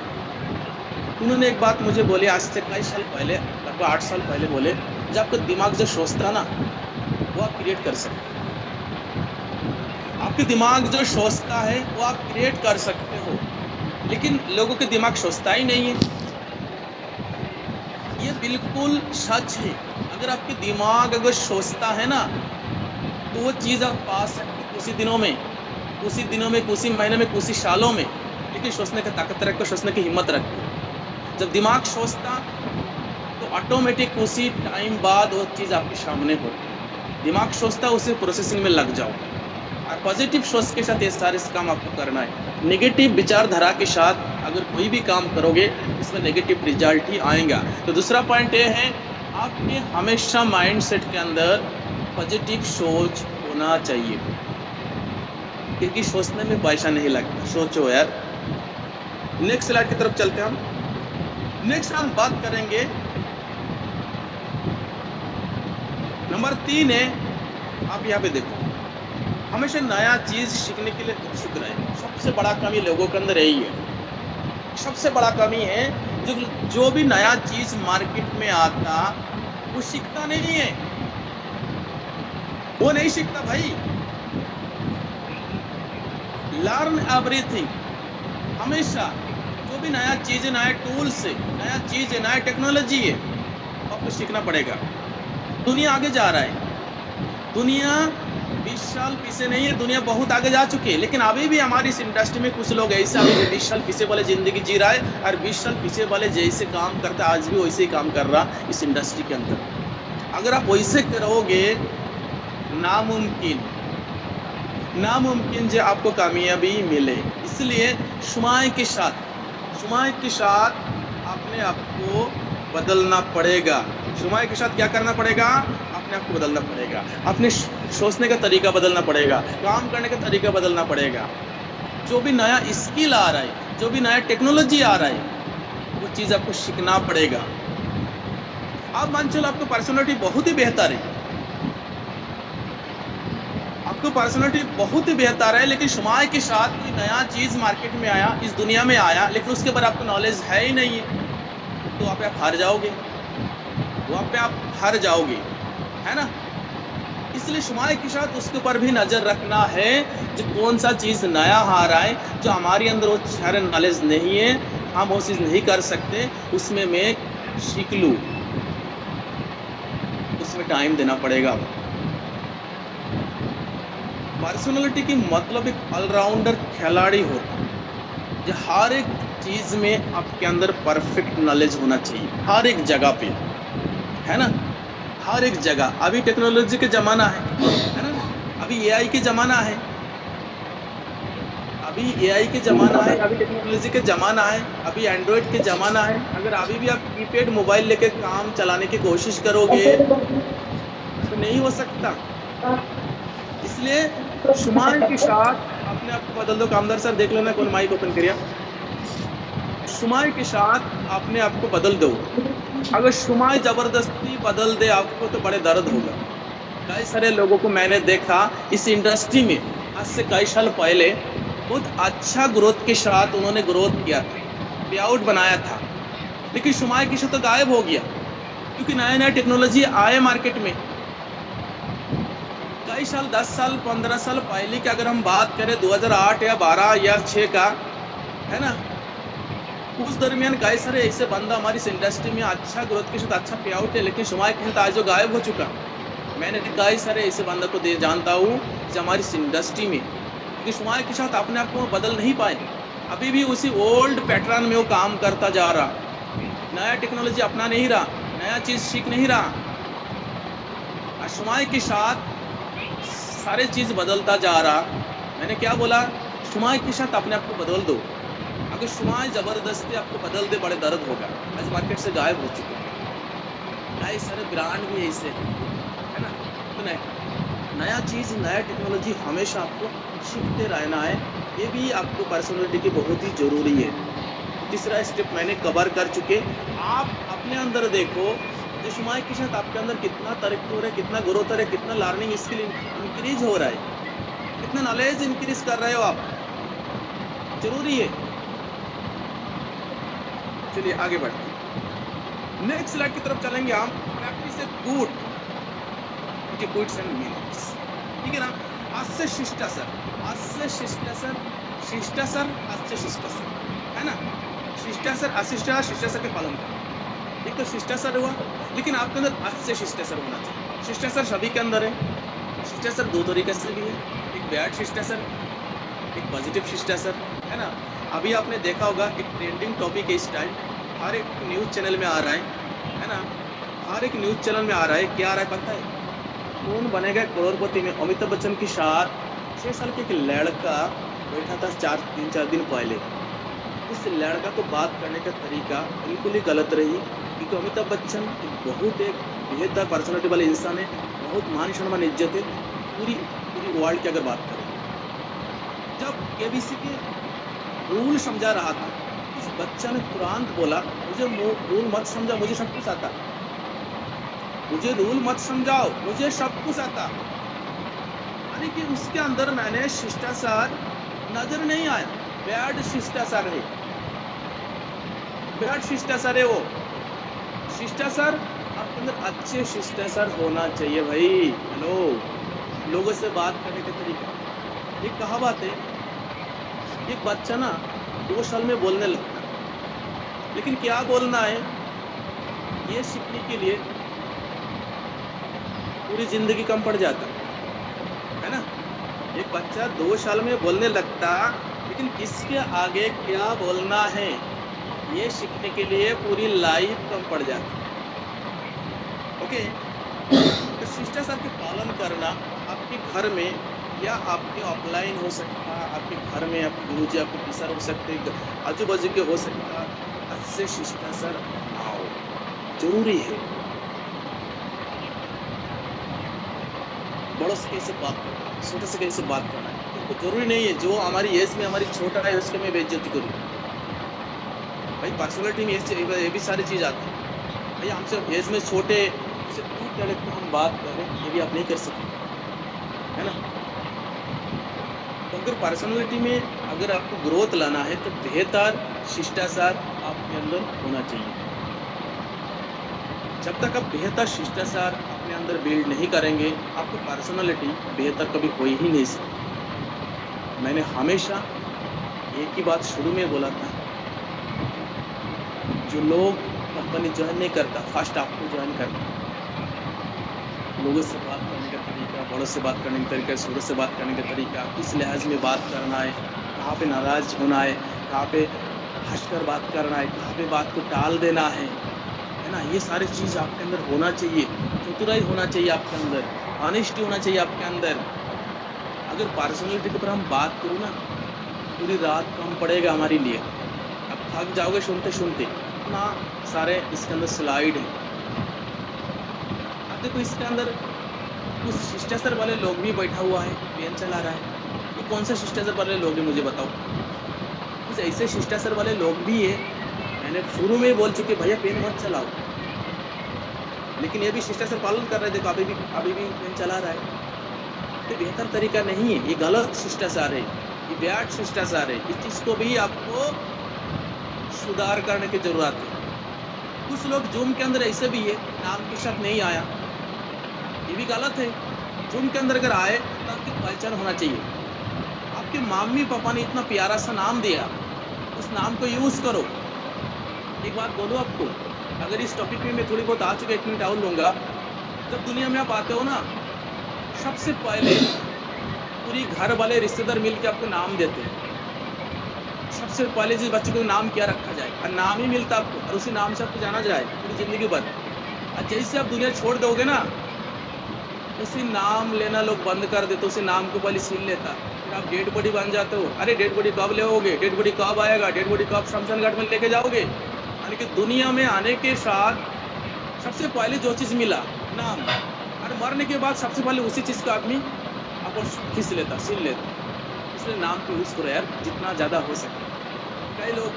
उन्होंने एक बात मुझे बोली आज से कई साल पहले, लगभग 8 साल पहले बोले, जब आपका दिमाग जो सोचता है ना वो आप क्रिएट कर सकते हो। आपके दिमाग जो सोचता है वो आप क्रिएट कर सकते हो, लेकिन लोगों के दिमाग सोचता ही नहीं है। ये बिल्कुल सच है। अगर आपके दिमाग अगर सोचता है ना तो वो चीज़ आप पा सकते कुछ ही दिनों में, कुछ ही महीने में, कुछ ही सालों में। लेकिन सोचने का ताकत रखो, सोचने की हिम्मत रखो। जब दिमाग सोचता तो ऑटोमेटिक उसी टाइम बाद वो चीज़ आपके सामने होती। दिमाग सोचता उसे प्रोसेसिंग में लग जाओ। और पॉजिटिव सोच के साथ ये सारे काम आपको करना है। नेगेटिव विचारधारा के साथ अगर कोई भी काम करोगे इसमें नेगेटिव रिजल्ट ही आएगा। तो दूसरा पॉइंट ये है, आपके हमेशा माइंडसेट के अंदर पॉजिटिव सोच होना चाहिए, क्योंकि सोचने में पैसा नहीं लगता। सोचो यार। नेक्स्ट स्लाइड की तरफ चलते हैं हम। नेक्स्ट हम बात करेंगे, नंबर 3 है, आप यहाँ पे देखो, हमेशा नया चीज सीखने के लिए उत्सुक रहे। सबसे बड़ा कमी लोगों के अंदर यही है, सबसे बड़ा कमी है, जो भी नया चीज मार्केट में आता वो सीखता नहीं है, वो नहीं सीखता भाई। Learn everything. हमेशा जो भी नया चीज है, नया टूल्स है, नया चीज है, नया टेक्नोलॉजी है, आपको सीखना पड़ेगा। दुनिया आगे जा रहा है, दुनिया 20 साल पीछे नहीं है, दुनिया बहुत आगे जा चुकी है। लेकिन अभी भी हमारी इस इंडस्ट्री में कुछ लोग ऐसे अभी भी 20 साल पीछे वाले जिंदगी जी रहा है, और 20 साल पीछे वाले जैसे काम करता है आज भी वैसे ही काम कर रहा इस इंडस्ट्री के अंदर। अगर आप वैसे करोगे, नामुमकिन जो आपको कामयाबी मिले। इसलिए समय के साथ अपने आप को बदलना पड़ेगा। समय के साथ क्या करना पड़ेगा? अपने आप को बदलना पड़ेगा, अपने सोचने का तरीका बदलना पड़ेगा, काम करने का तरीका बदलना पड़ेगा। जो भी नया स्किल आ रहा है, जो भी नया टेक्नोलॉजी आ रहा है, वो चीज़ आपको सीखना पड़ेगा। आप मान चलो आपको पर्सनालिटी बहुत ही बेहतर है, आपको पर्सनालिटी बहुत ही बेहतर है, लेकिन समय के साथ कोई नया चीज़ मार्केट में आया, इस दुनिया में आया, लेकिन उसके बाद आपको नॉलेज है ही नहीं है, तो वहाँ पे आप हार जाओगे, वहाँ पे आप हार जाओगे, है ना। इसलिए समय के साथ उसके ऊपर भी नज़र रखना है, जो कौन सा चीज़ नया आ रहा है, जो हमारे अंदर वो सारे नॉलेज नहीं है, हम वो चीज़ नहीं कर सकते, उसमें मैं सीख लूँ, उसमें टाइम देना पड़ेगा। पर्सनालिटी की मतलब एक ऑलराउंडर खिलाड़ी होता है, जो हर एक चीज़ में आपके अंदर परफेक्ट नॉलेज होना चाहिए, हर एक जगह पे, है ना, हर एक जगह। अभी टेक्नोलॉजी के ज़माना है ना, अभी एआई के ज़माना है, अभी एआई के ज़माना है, अभी टेक्नोलॉजी के ज़माना है, अभी एंड्रॉयड के ज़माना है। अगर अभी भी आप कीपैड मोबाइल लेके काम चलाने की कोशिश करोगे तो नहीं हो सकता। इसलिए समय के साथ अपने आप को बदल दो। कामदार सर देख लेना, कौन माइक ओपन करिए। समय के साथ अपने आप को बदल दो। अगर समय ज़बरदस्ती बदल दे आपको तो बड़े दर्द होगा। कई सारे लोगों को मैंने देखा इस इंडस्ट्री में, आज से कई साल पहले बहुत अच्छा ग्रोथ के साथ उन्होंने ग्रोथ किया था, पे आउट बनाया था, लेकिन समय के साथ तो गायब हो गया, क्योंकि नया नया टेक्नोलॉजी आए मार्केट में। कई साल 10 साल 15 साल पहले की अगर हम बात करें 2008 या 12 या 6 का, है ना, उस दरमियान कई सारे ऐसे बंदा हमारी इस इंडस्ट्री में अच्छा ग्रोथ के साथ अच्छा पे आउट है, लेकिन शुमाय के साथ आज जो गायब हो चुका। मैंने कई सारे ऐसे बंदा को जानता हूँ जो हमारी इस इंडस्ट्री में, क्योंकि शुमाय के साथ अपने आप को बदल नहीं पाए, अभी भी उसी ओल्ड पैटर्न में वो काम करता जा रहा, नया टेक्नोलॉजी अपना नहीं रहा, नया चीज़ सीख नहीं रहा। और शुमाय के साथ सारे चीज़ बदलता जा रहा। मैंने क्या बोला, शुमाय के साथ अपने आप को बदल दो। अगर शुमाय ज़बरदस्ती आपको बदल दे, बड़े दर्द होगा। आज मार्केट से गायब हो चुके हैं। नए सारे ब्रांड भी ऐसे है ना, तो नया चीज़ नया टेक्नोलॉजी हमेशा आपको सीखते रहना है। ये भी आपको पर्सनैलिटी की बहुत ही ज़रूरी है। तीसरा स्टेप मैंने कवर कर चुके। आप अपने अंदर देखो जो शुमाय के साथ आपके अंदर कितना तरक्की हो रहा है, कितना ग्रोथ हो रहा है, कितना लर्निंग स्किल इंक्रीज हो रहा है, कितना नॉलेज इंक्रीज कर रहे हो आप, जरूरी है। चलिए आगे बढ़ते हैं, नेक्स्ट स्लाइड की तरफ चलेंगे हम। Practice a good goods and meanings, ठीक है ना। आज से शिष्टाचार, आज से शिष्टाचार, शिष्टाचार आज से शिष्टाचार, है ना। शिष्टाचार अशिष्टाचार, शिष्टाचार के पालन करें। एक तो शिष्टाचार हुआ, लेकिन आपके अंदर आज से शिष्टाचार होना चाहिए। शिष्टाचार सभी के अंदर है। शिष्टाचार दो तरीके से भी है, एक बैड शिष्टाचार, एक पॉजिटिव शिष्टाचार, है ना। अभी आपने देखा होगा एक ट्रेंडिंग टॉपिक है इस टाइम, हर एक न्यूज़ चैनल में आ रहा है ना, हर एक न्यूज़ चैनल में आ रहा है। क्या आ रहा है पता है? कौन बनेगा करोड़पति में। अमिताभ बच्चन के साथ 6 साल के एक लड़का बैठा था 3-4 दिन पहले। उस लड़का को बात करने का तरीका बिल्कुल ही गलत रही, क्योंकि अमिताभ बच्चन बहुत एक बेहतर पर्सनैलिटी वाले इंसान है, बहुत मान सम्मान इज्जत है पूरी वर्ल्ड की। अगर बात करें, जब केबीसी के रूल समझा रहा था, इस बच्चा ने तुरंत बोला, मुझे रूल मत समझाओ, मुझे सब कुछ आता, मुझे रूल मत समझाओ, मुझे सब कुछ आता। यानी कि उसके अंदर मैंने शिष्टाचार नजर नहीं आया, बैड शिष्टाचार है, बैड शिष्टाचार है वो। शिष्टाचार आपके अंदर अच्छे शिष्टाचार होना चाहिए भाई। हेलो, लोगों से बात करने का तरीका। एक कहावत है, एक बच्चा ना 2 साल में बोलने लगता है, लेकिन क्या बोलना है ये सीखने के लिए पूरी जिंदगी कम पड़ जाता है ना। एक बच्चा 2 साल में बोलने लगता, लेकिन इसके आगे क्या बोलना है ये सीखने के लिए पूरी लाइफ कम पड़ जाती है। ओके, तो शिष्टाचार के पालन करना आपके घर में या आपके ऑफलाइन हो सकता है, आपके घर में आपके गुरुजी, आपके टीचर हो सकते हैं, आजू बाजू के हो सकता है। अच्छे शिष्टाचार आओ, जरूरी है। बड़ों से कैसे बात करना, छोटे से कैसे बात करना है, तो जरूरी नहीं है जो हमारी एज में हमारी छोटा है उसके मैं बेइज्जती करूँ भाई। पर्सनैलिटी में ये भी सारी चीज़ आती है भाई। हमसे एज में छोटे से को हम बात करें, ये भी आप नहीं कर सकते, है ना। तो अगर पर्सनैलिटी में अगर आपको ग्रोथ लाना है तो बेहतर शिष्टाचार आपके अंदर होना चाहिए। जब तक आप बेहतर शिष्टाचार अपने अंदर बिल्ड नहीं करेंगे, आपको पर्सनैलिटी बेहतर कभी हो ही नहीं सकती। मैंने हमेशा एक ही बात शुरू में बोला था, जो लोग कंपनी ज्वाइन नहीं करता, फर्स्ट आपको ज्वाइन करता। लोगों से बात करने का तरीका, बड़ों से बात करने का तरीका, छोटों से बात करने का तरीका, किस लिहाज में बात करना है, कहाँ पे नाराज होना है, कहाँ पे हंसकर बात करना है, कहाँ पे बात को टाल देना है ना। ये सारी चीज़ आपके अंदर होना चाहिए। चतुराई होना चाहिए आपके अंदर, ऑनेस्टी होना चाहिए आपके अंदर। अगर पर्सनैलिटी के ऊपर हम बात करूँ ना, पूरी रात कम पड़ेगा हमारे लिए। अब थक जाओगे सुनते सुनते, इतना सारे इसके अंदर स्लाइड है। अब देखो इसके अंदर कुछ शिष्टाचार वाले लोग भी बैठा हुआ है, पेन चला रहा है। ये कौन सा शिष्टाचार वाले लोग हैं मुझे बताओ। कुछ ऐसे शिष्टाचार वाले लोग भी है, मैंने शुरू में बोल चुके भैया पेन मत चलाओ, लेकिन ये भी शिष्टाचार पालन कर रहे थे, देखो अभी भी पेन चला रहा है। तो बेहतर तरीका नहीं है, ये गलत शिष्टाचार है, ये बैड शिष्टाचार है। इस चीज़ को भी आपको सुधार करने की जरूरत है। कुछ लोग जूम के अंदर ऐसे भी है, नाम के साथ नहीं आया, ये भी गलत है। रूम के अंदर अगर आए तो आपकी पहचान होना चाहिए। आपके मम्मी पापा ने इतना प्यारा सा नाम दिया, उस नाम को यूज़ करो। एक बात बोलूँ आपको, अगर इस टॉपिक में मैं थोड़ी बहुत आ चुका, 1 मिनट और लूँगा। जब दुनिया में आप आते हो ना, सबसे पहले पूरी घर वाले रिश्तेदार मिल के आपको नाम देते हैं। सबसे पहले जिस बच्चे को नाम क्या रखा जाए, और नाम ही मिलता आपको, और उसी नाम से आपको जाना जाए पूरी ज़िंदगी भर। और जैसे आप दुनिया छोड़ दोगे ना, उसी नाम लेना लोग बंद कर देते, उसी नाम को पहले छीन लेता। फिर आप डेड बॉडी बन जाते हो। अरे डेड बॉडी कब ले, डेड बॉडी कब आएगा, डेड बॉडी कब शमशान घाट में लेके जाओगे। यानी कि दुनिया में आने के साथ सबसे पहले जो चीज़ मिला, नाम, और मरने के बाद सबसे पहले उसी चीज़ का आदमी आपको खींच लेता, छीन लेता। इसलिए नाम को यूज़ करो यार, जितना ज़्यादा हो सके। कई लोग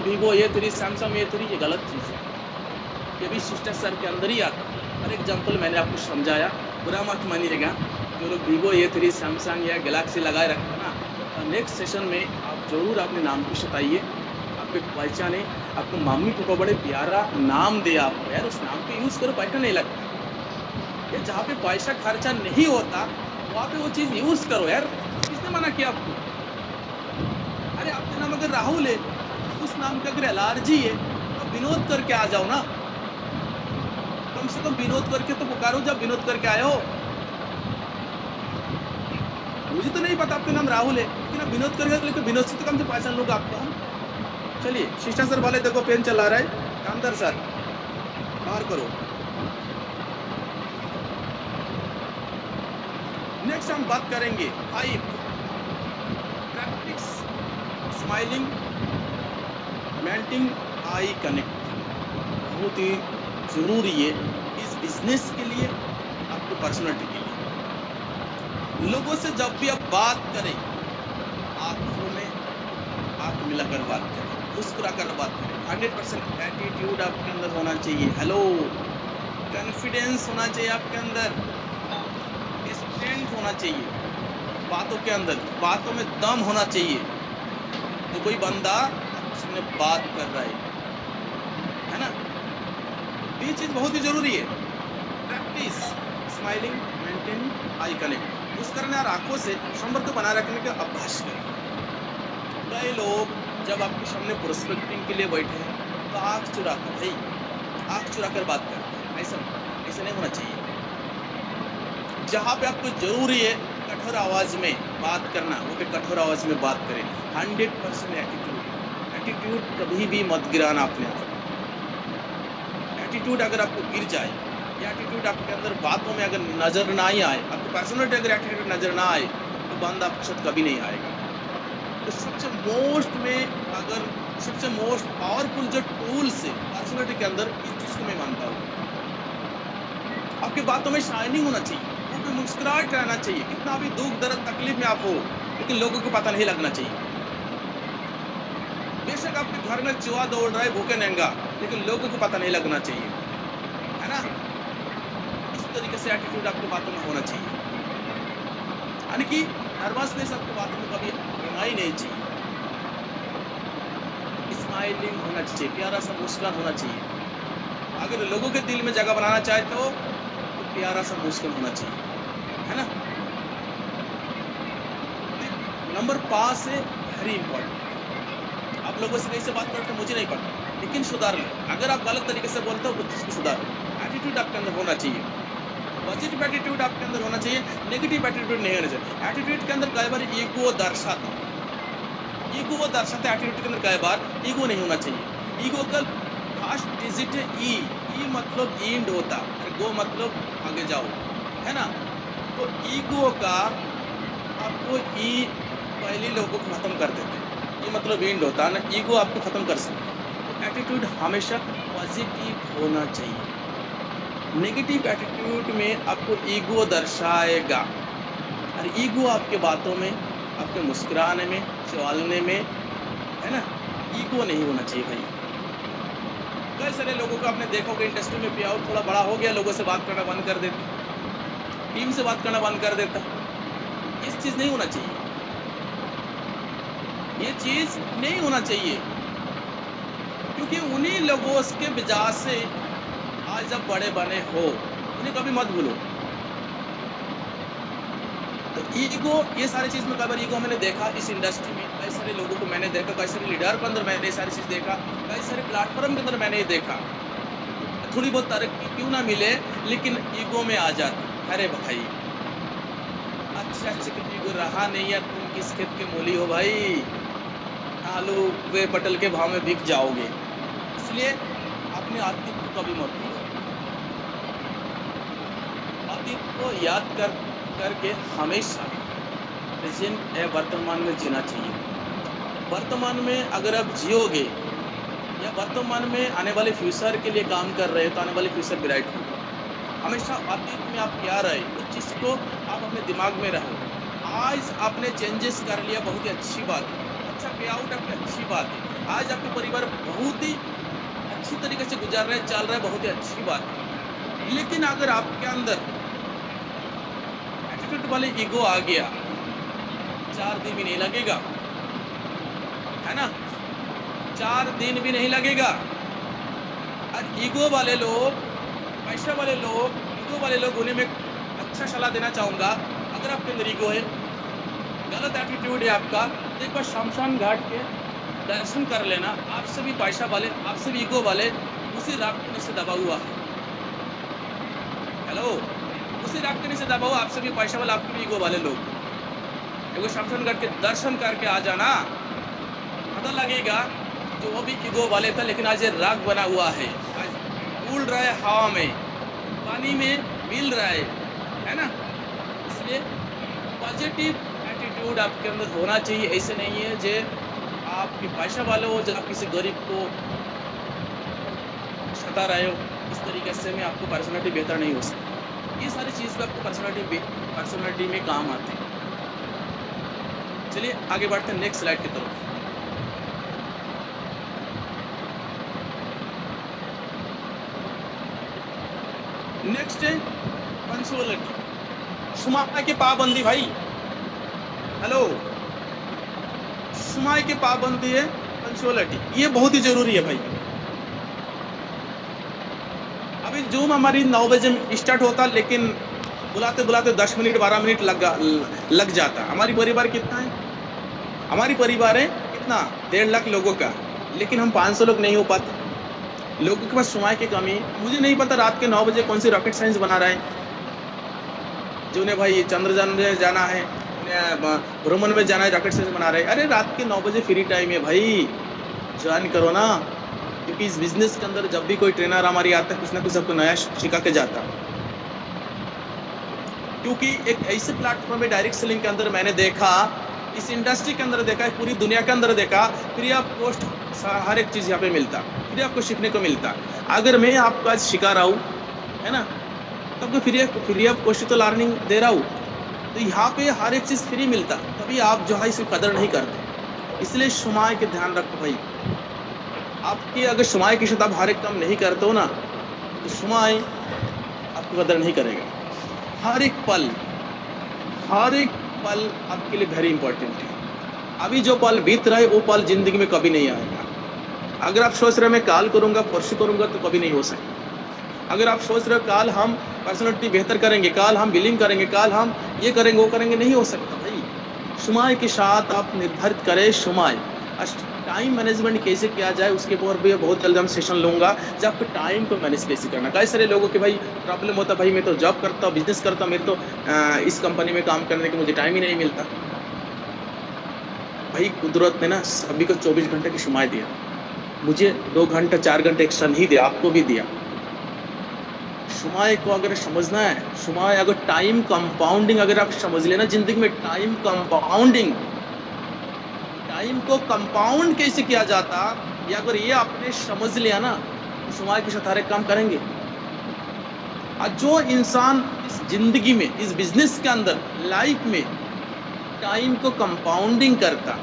वीवो ये3, सैमसंग ये3, ये गलत चीज़ है। ये भी शिष्टाचार के अंदर ही आता है। फॉर एग्जाम्पल मैंने आपको समझाया, बुरा मत मानिएगा। जो लोग वीवो ये3, सैमसंग या गैलेक्सी लगाए रखते हैं ना, नेक्स्ट सेशन में आप जरूर अपने नाम को सताइए, आपको पहचाने। आपको मम्मी पापा बड़े प्यारा नाम दे आपको, यार उस नाम को यूज़ करो, पैसा नहीं लगता। ये जहाँ पे पैसा खर्चा नहीं होता वहाँ पे वो चीज़ यूज़ करो यार। किसने मना किया आपको? अरे आपका नाम अगर राहुल है, उस नाम का अगर एलर्जी है तो विनोद करके आ जाओ ना। कम से कम विनोद करके तो पुकारो जब विनोद करके आए हो। मुझे तो नहीं पता आपका नाम राहुल है, लेकिन आप विनोद करके, लेकिन विनोद से तो कम से पहचान लोग आपको हम। चलिए शिष्टाचार वाले देखो पेन चला रहा है, कामदार सर बाहर करो। नेक्स्ट हम बात करेंगे 5 practice smiling, maintain I connect. बहुत ही जरूरी है इस बिजनेस के लिए, आपको पर्सनालिटी के लिए। लोगों से जब भी आप बात करें, आंखों में आंख मिलाकर बात करें, मुस्कुराकर बात करें। 100% एटीट्यूड आपके अंदर होना चाहिए। हेलो, कॉन्फिडेंस होना चाहिए आपके अंदर, स्ट्रेंथ होना चाहिए बातों के अंदर, बातों में दम होना चाहिए। तो कोई बंदा आपके सामने बात कर रहा है ना, ये चीज बहुत ही जरूरी है। Practice smiling, maintain I connect. मुस्कुराने और आंखों से संपर्क बनाए रखने का अभ्यास करें। कई लोग जब आपके सामने प्रोस्पेक्टिंग के लिए बैठे हैं तो आंख चुराकर, भाई आंख चुराकर बात करते हैं। ऐसा नहीं होना चाहिए। जहाँ पे आपको जरूरी है कठोर आवाज में बात करना, वो पे कठोर आवाज में बात करें। 100% एटीट्यूड कभी भी मत गिराना अपने आप। एटीट्यूड अगर आपको गिर जाए, या एटीट्यूड आपके अंदर बातों में अगर नजर ना ही आए, आपकी पर्सनालिटी अगर एटीट्यूड नजर ना आए, तो बंदा आपके साथ कभी नहीं आएगा। तो सबसे मोस्ट पावरफुल जो टूल्स है पर्सनालिटी के अंदर, इस चीज को मैं मानता हूँ। आपकी बातों में शाइनिंग होना चाहिए, आपको मुस्कुराहट रहना चाहिए। कितना भी दुख दर्द तकलीफ में आप हो, लेकिन लोगों को पता नहीं लगना चाहिए। बेशक आपके घर में चूहा दौड़ रहा है, भूखे नंगा, लेकिन लोगों को पता नहीं लगना चाहिए, है ना। इस तरीके से एटीट्यूड आपकी बातों में होना चाहिए। यानी कि नर्वसनेस आपकी बातों में कभी होना ही नहीं चाहिए। स्माइलिंग होना चाहिए, प्यारा सा मुस्कान होना चाहिए। अगर लोगों के दिल में जगह बनाना चाहे तो प्यारा सा मुस्कान होना चाहिए, है ना। नंबर 5 है वेरी इंपॉर्टेंट। आप लोगों से कैसे बात करते हो मुझे नहीं पता, लेकिन सुधार लो। अगर आप गलत तरीके से बोलते हो तो उसको सुधार लो। एटीट्यूड आपके अंदर होना चाहिए, पॉजिटिव एटीट्यूड आपके अंदर होना चाहिए, नेगेटिव एटीट्यूड नहीं होना चाहिए। एटीट्यूड के अंदर कई बार ईगो दर्शाता है, एटीट्यूड के अंदर कई बार ईगो नहीं होना चाहिए। ईगो का फर्स्ट डिजिट है ई मतलब इंड होता है, गो मतलब आगे जाओ, है ना। तो ईगो का आपको ई पहले लोगों को खत्म कर देते हैं, ये मतलब इंड होता है ना, ईगो आपको खत्म कर सकते हैं। तो एटीट्यूड हमेशा पॉजिटिव होना चाहिए। नेगेटिव एटीट्यूड में आपको ईगो दर्शाएगा, और ईगो आपके बातों में, आपके मुस्कुराने में, चलने में, है ना, ईगो नहीं होना चाहिए भाई। कई सारे लोगों को आपने देखा होगा इंडस्ट्री में पिया थोड़ा बड़ा हो गया, लोगों से बात करना बंद कर देता, टीम से बात करना बंद कर देता। इस चीज नहीं होना चाहिए, ये चीज नहीं होना चाहिए, क्योंकि उन्हीं लोगों के वजह से आज जब बड़े बने हो, उन्हें कभी मत भूलो। तो ईगो, ये सारी चीज़ में कई बार ईगो मैंने देखा इस इंडस्ट्री में, कई सारे लोगों को मैंने देखा, कई सारे लीडर के अंदर मैंने ये सारी चीज़ देखा, कई सारे प्लेटफॉर्म के अंदर मैंने ये देखा। थोड़ी बहुत तरक्की क्यों ना मिले, लेकिन ईगो में आ जाती। अरे भाई, अच्छा ईगो रहा नहीं यार, तुम किस खेत के मूली हो भाई, आलू वे पटल के भाव में बिक जाओगे। इसलिए अपने अतीत को कभी मत भूलो, अतीत को याद करके हमेशा प्रेजेंट या वर्तमान में जीना चाहिए। वर्तमान में अगर आप जियोगे या वर्तमान में आने वाले फ्यूचर के लिए काम कर रहे हो तो आने वाले फ्यूचर ब्राइट होगा। हमेशा अतीत में आप क्या रहे उस चीज़ को आप अपने दिमाग में रहो। आज आपने चेंजेस कर लिया, बहुत ही अच्छी बात है, अच्छा पे आउट आपकी अच्छी बात है। आज आपका परिवार बहुत ही अच्छी तरीके से गुजार रहे, चल रहा है, बहुत ही अच्छी बात है। लेकिन अगर आपके अंदर एटीट्यूड वाले ईगो आ गया, 4 दिन भी नहीं लगेगा, है ना, 4 दिन भी नहीं लगेगा। और ईगो वाले लोग, पैसा वाले लोग, ईगो वाले लोग, उन्हें मैं अच्छा सलाह देना चाहूँगा, अगर आपके अंदर ईगो है, गलत एटीट्यूड है आपका, तो एक बार शमशान घाट के दर्शन कर लेना। आपसे भी पैसा वाले, आपसे भी ईगो वाले उसी राग के नीचे दबा हुआ है। हेलो, उसी राग के नीचे दबा हुआ, आपसे भी पैसा वाले, आपके भी ईगो वाले लोग। एक शमशान घाट के दर्शन करके आ जाना, पता लगेगा जो वो भी ईगो वाले था, लेकिन आज ये राग बना हुआ है, आज उड़ रहा है हवा में, पानी में मिल रहा है ना। इसलिए पॉजिटिव एटीट्यूड आपके अंदर होना चाहिए। ऐसे नहीं है जो आपकी पैसा वाले हो, जब आप किसी गरीब को सता रहे हो, इस तरीके से में आपको पर्सनालिटी बेहतर नहीं हो सकती। ये सारी चीज़ भी आपको पर्सनालिटी में काम आते हैं। चलिए आगे बढ़ते हैं नेक्स्ट स्लाइड की तरफ। नेक्स्ट है पंक्चुअलिटी, समय की पाबंदी। भाई हेलो, समय की पाबंदी है पंक्चुअलिटी, ये बहुत ही जरूरी है भाई। अभी जूम हमारी 9 बजे स्टार्ट होता, लेकिन बुलाते बुलाते 10 मिनट 12 मिनट लग जाता। हमारी परिवार कितना है, हमारी परिवार है कितना, 1.5 लाख लोगों का, लेकिन हम 500 लोग नहीं हो पाते। लोगों के पास समय की कमी। मुझे नहीं पता रात के 9 बजे कौन सी रॉकेट साइंस बना रहा है, जो उन्हें भाई चंद्रयान में जाना है, भ्रमण में जाना है, रॉकेट साइंस बना रहे हैं। अरे रात के 9 बजे फ्री टाइम है भाई, ज्वाइन करो ना, क्योंकि इस बिजनेस के अंदर जब भी कोई ट्रेनर हमारी आता है, कुछ ना कुछ सबको नया सिखा के जाता है। क्योंकि एक ऐसे प्लेटफॉर्म है डायरेक्ट सेलिंग के अंदर मैंने देखा, इस इंडस्ट्री के अंदर देखा, पूरी दुनिया के अंदर देखा, फ्री ऑफ कॉस्ट हर एक चीज़ यहाँ पे मिलता, फ्री आपको सीखने को मिलता। अगर मैं आपको आज सिखा रहा हूँ, है ना, तब तो फ्री ऑफ कॉस्ट तो लर्निंग दे रहा हूँ, तो यहाँ पे हर एक चीज़ फ्री मिलता, तभी आप जो है इसकी कदर नहीं करते। इसलिए समय के ध्यान रखो भाई। आपके अगर समय के साथ आप हर एक काम नहीं करते हो ना, तो समय आपको कदर नहीं करेगा। हर एक पल आपके लिए वेरी इंपॉर्टेंट है। अभी जो पल बीत रहा है वो पल जिंदगी में कभी नहीं आएगा। अगर आप सोच रहे हो मैं काल करूँगा, परसों करूँगा, तो कभी नहीं हो सकता। अगर आप सोच रहे हो काल हम पर्सनैलिटी बेहतर करेंगे, काल हम बिलिंग करेंगे, काल हम ये करेंगे वो करेंगे, नहीं हो सकता भाई। समय के साथ आप निर्धारित करें समय। टाइम मैनेजमेंट कैसे किया जाए उसके ऊपर भी बहुत जल्द हम सेशन लूँगा, जब आपको टाइम को मैनेज कैसे करना। कई सारे लोगों के भाई प्रॉब्लम होता, भाई मैं तो जॉब करता हूँ, बिजनेस करता हूँ, मेरे तो इस कंपनी में काम करने के मुझे टाइम ही नहीं मिलता। भाई कुदरत ने ना सभी को 24 घंटे की समय दिया, मुझे 2 घंटा 4 घंटे एक्स्ट्रा नहीं दिया, आपको भी दिया। समय को अगर समझना है, समय अगर टाइम कंपाउंडिंग अगर आप समझ लेना जिंदगी में, टाइम कंपाउंडिंग, टाइम को कंपाउंड कैसे किया जाता, या अगर ये आपने समझ लिया ना, तो समय के साथ हर एक काम करेंगे। और जो इंसान इस जिंदगी में, इस बिजनेस के अंदर, लाइफ में टाइम को कंपाउंडिंग करता,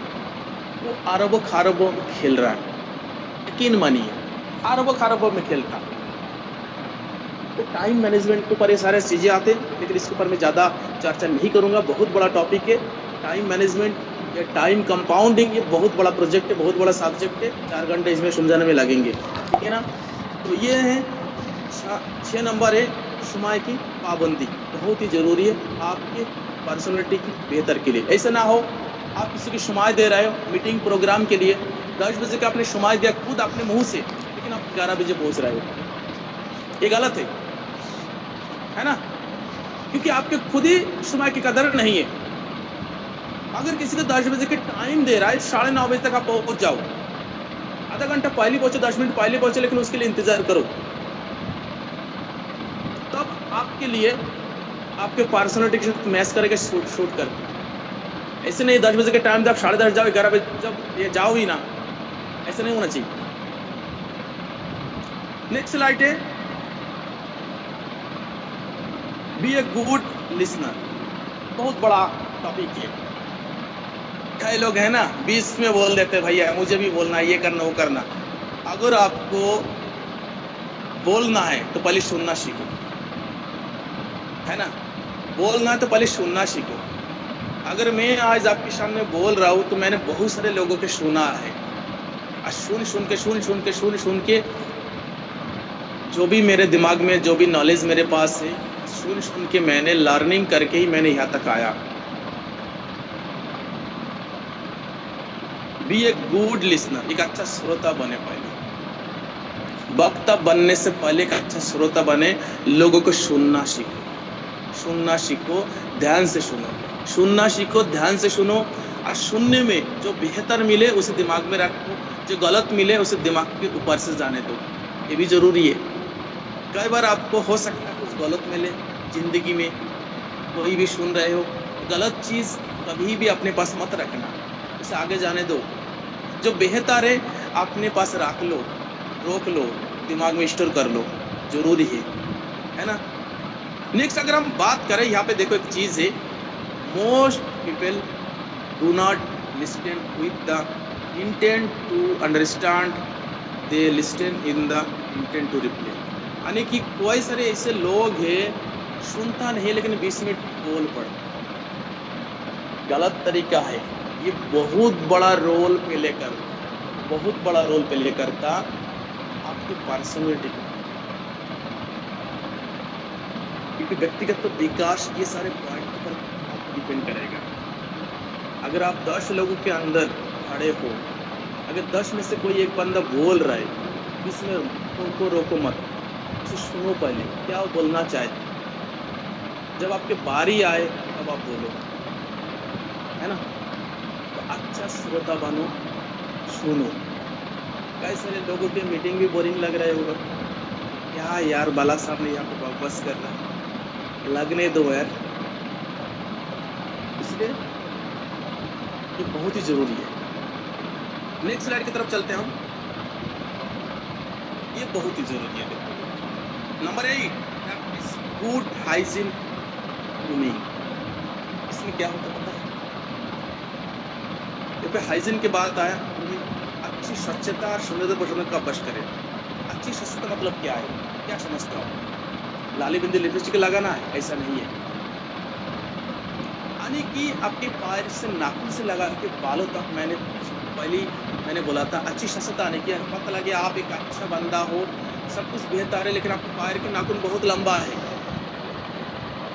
वो अरबों खरबों में खेल रहा है। यकीन मानिए, अरबों खरबों में खेलता। तो टाइम मैनेजमेंट के ऊपर ये सारे चीज़ें आते हैं, लेकिन इसके ऊपर मैं ज़्यादा चर्चा नहीं करूँगा, बहुत बड़ा टॉपिक है टाइम मैनेजमेंट या टाइम कंपाउंडिंग। ये बहुत बड़ा प्रोजेक्ट है, बहुत बड़ा सब्जेक्ट है, 4 घंटे इसमें समझाने में लगेंगे, ठीक है ना। तो ये है 6 नंबर है समय की पाबंदी, बहुत ही ज़रूरी है। आपके पर्सनैलिटी की बेहतर के लिए। ऐसा ना हो आप किसी की शुमाई दे रहे हो मीटिंग प्रोग्राम के लिए, 10 बजे का आपने शुमाई दिया खुद अपने मुँह से, लेकिन आप 11 बजे पहुँच रहे हो। ये गलत है ना? क्योंकि आपके खुद ही शुमाई की कदर नहीं है। अगर किसी को 10 बजे के टाइम दे रहा है, 9:30 बजे तक आप पहुँच जाओ। आधा घंटा पहले पहुँचो, 10 मिनट पहले पहुँचो, लेकिन उसके लिए इंतज़ार करो। तब आपके लिए आपके पर्सनैलिटी के साथ मैच करके शूट कर। ऐसे नहीं 10 बजे के टाइम जब 10:30 जाओ, 11 बजे जब ये जाओ ही ना, ऐसा नहीं होना चाहिए। नेक्स्ट स्लाइड है, बी ए गुड लिसनर। बहुत बड़ा टॉपिक है। कई लोग हैं ना 20 में बोल देते भैया मुझे भी बोलना है, ये करना वो करना। अगर आपको बोलना है तो पहले सुनना सीखो, है ना? बोलना है तो पहले सुनना सीखो। अगर मैं आज आपके सामने बोल रहा हूँ तो मैंने बहुत सारे लोगों के सुना है, और सुन के जो भी मेरे दिमाग में जो भी नॉलेज मेरे पास है, सुन के मैंने लर्निंग करके ही मैंने यहाँ तक आया। बी ए गुड लिसनर, एक अच्छा श्रोता बने। पहले वक्ता बनने से पहले एक अच्छा श्रोता बने। लोगों को सुनना सीखो, ध्यान से सुनो, सुनना सीखो, ध्यान से सुनो। और सुनने में जो बेहतर मिले उसे दिमाग में रखो, जो गलत मिले उसे दिमाग के ऊपर से जाने दो। ये भी जरूरी है। कई बार आपको हो सकता है कुछ गलत मिले जिंदगी में, कोई भी सुन रहे हो, गलत चीज़ कभी भी अपने पास मत रखना, उसे आगे जाने दो। जो बेहतर है अपने पास रख लो, रोक लो, दिमाग में स्टोर कर लो, जरूरी है ना? नेक्स्ट अगर हम बात करें, यहाँ पे देखो एक चीज़ है, most people do not listen with the intent to understand, they listen in the intent to reply. यानी कि कोई सारे ऐसे लोग हैं सुनता नहीं लेकिन 20 मिनट बोल पड़, गलत तरीका है। ये बहुत बड़ा रोल प्ले करता आपकी पर्सनैलिटी, क्योंकि व्यक्तिगत तो विकास ये सारे पॉइंट पर डिपेंड करेगा। अगर आप 10 लोगों के अंदर खड़े हो, अगर 10 में से कोई एक बंदा बोल रहा है, इसमें उनको रोको मत, उसे सुनो पहले क्या वो बोलना चाहते। जब आपके बारी आए तब आप बोलो, है ना? तो अच्छा श्रोता बनो, सुनो। कई सारे लोगों के मीटिंग भी बोरिंग लग रहे होगा, क्या यार बाला साहब ने यहाँ पे बकवास कर रहा है, लगने दो यार। इसलिए ये बहुत ही जरूरी है। नेक्स्ट स्लाइड की तरफ चलते हैं हम। ये बहुत ही जरूरी है। Number 8, practice good hygiene grooming. इसमें क्या होता है? यहाँ पे हाइजीन की बात आया, अच्छी स्वच्छता और सुंदर पोषण का अभ्यास करें। अच्छी स्वच्छता मतलब क्या है, क्या समझते हो? लाली बिंदी लिपस्टिक लगाना है? ऐसा नहीं है। यानी कि आपके पैर से नाखून से लगा के बालों तक, मैंने बोला था अच्छी स्वच्छता आने की। पता लगे आप एक अच्छा बंदा हो, सब कुछ बेहतर है, लेकिन आपके पैर के नाखून बहुत लंबा है,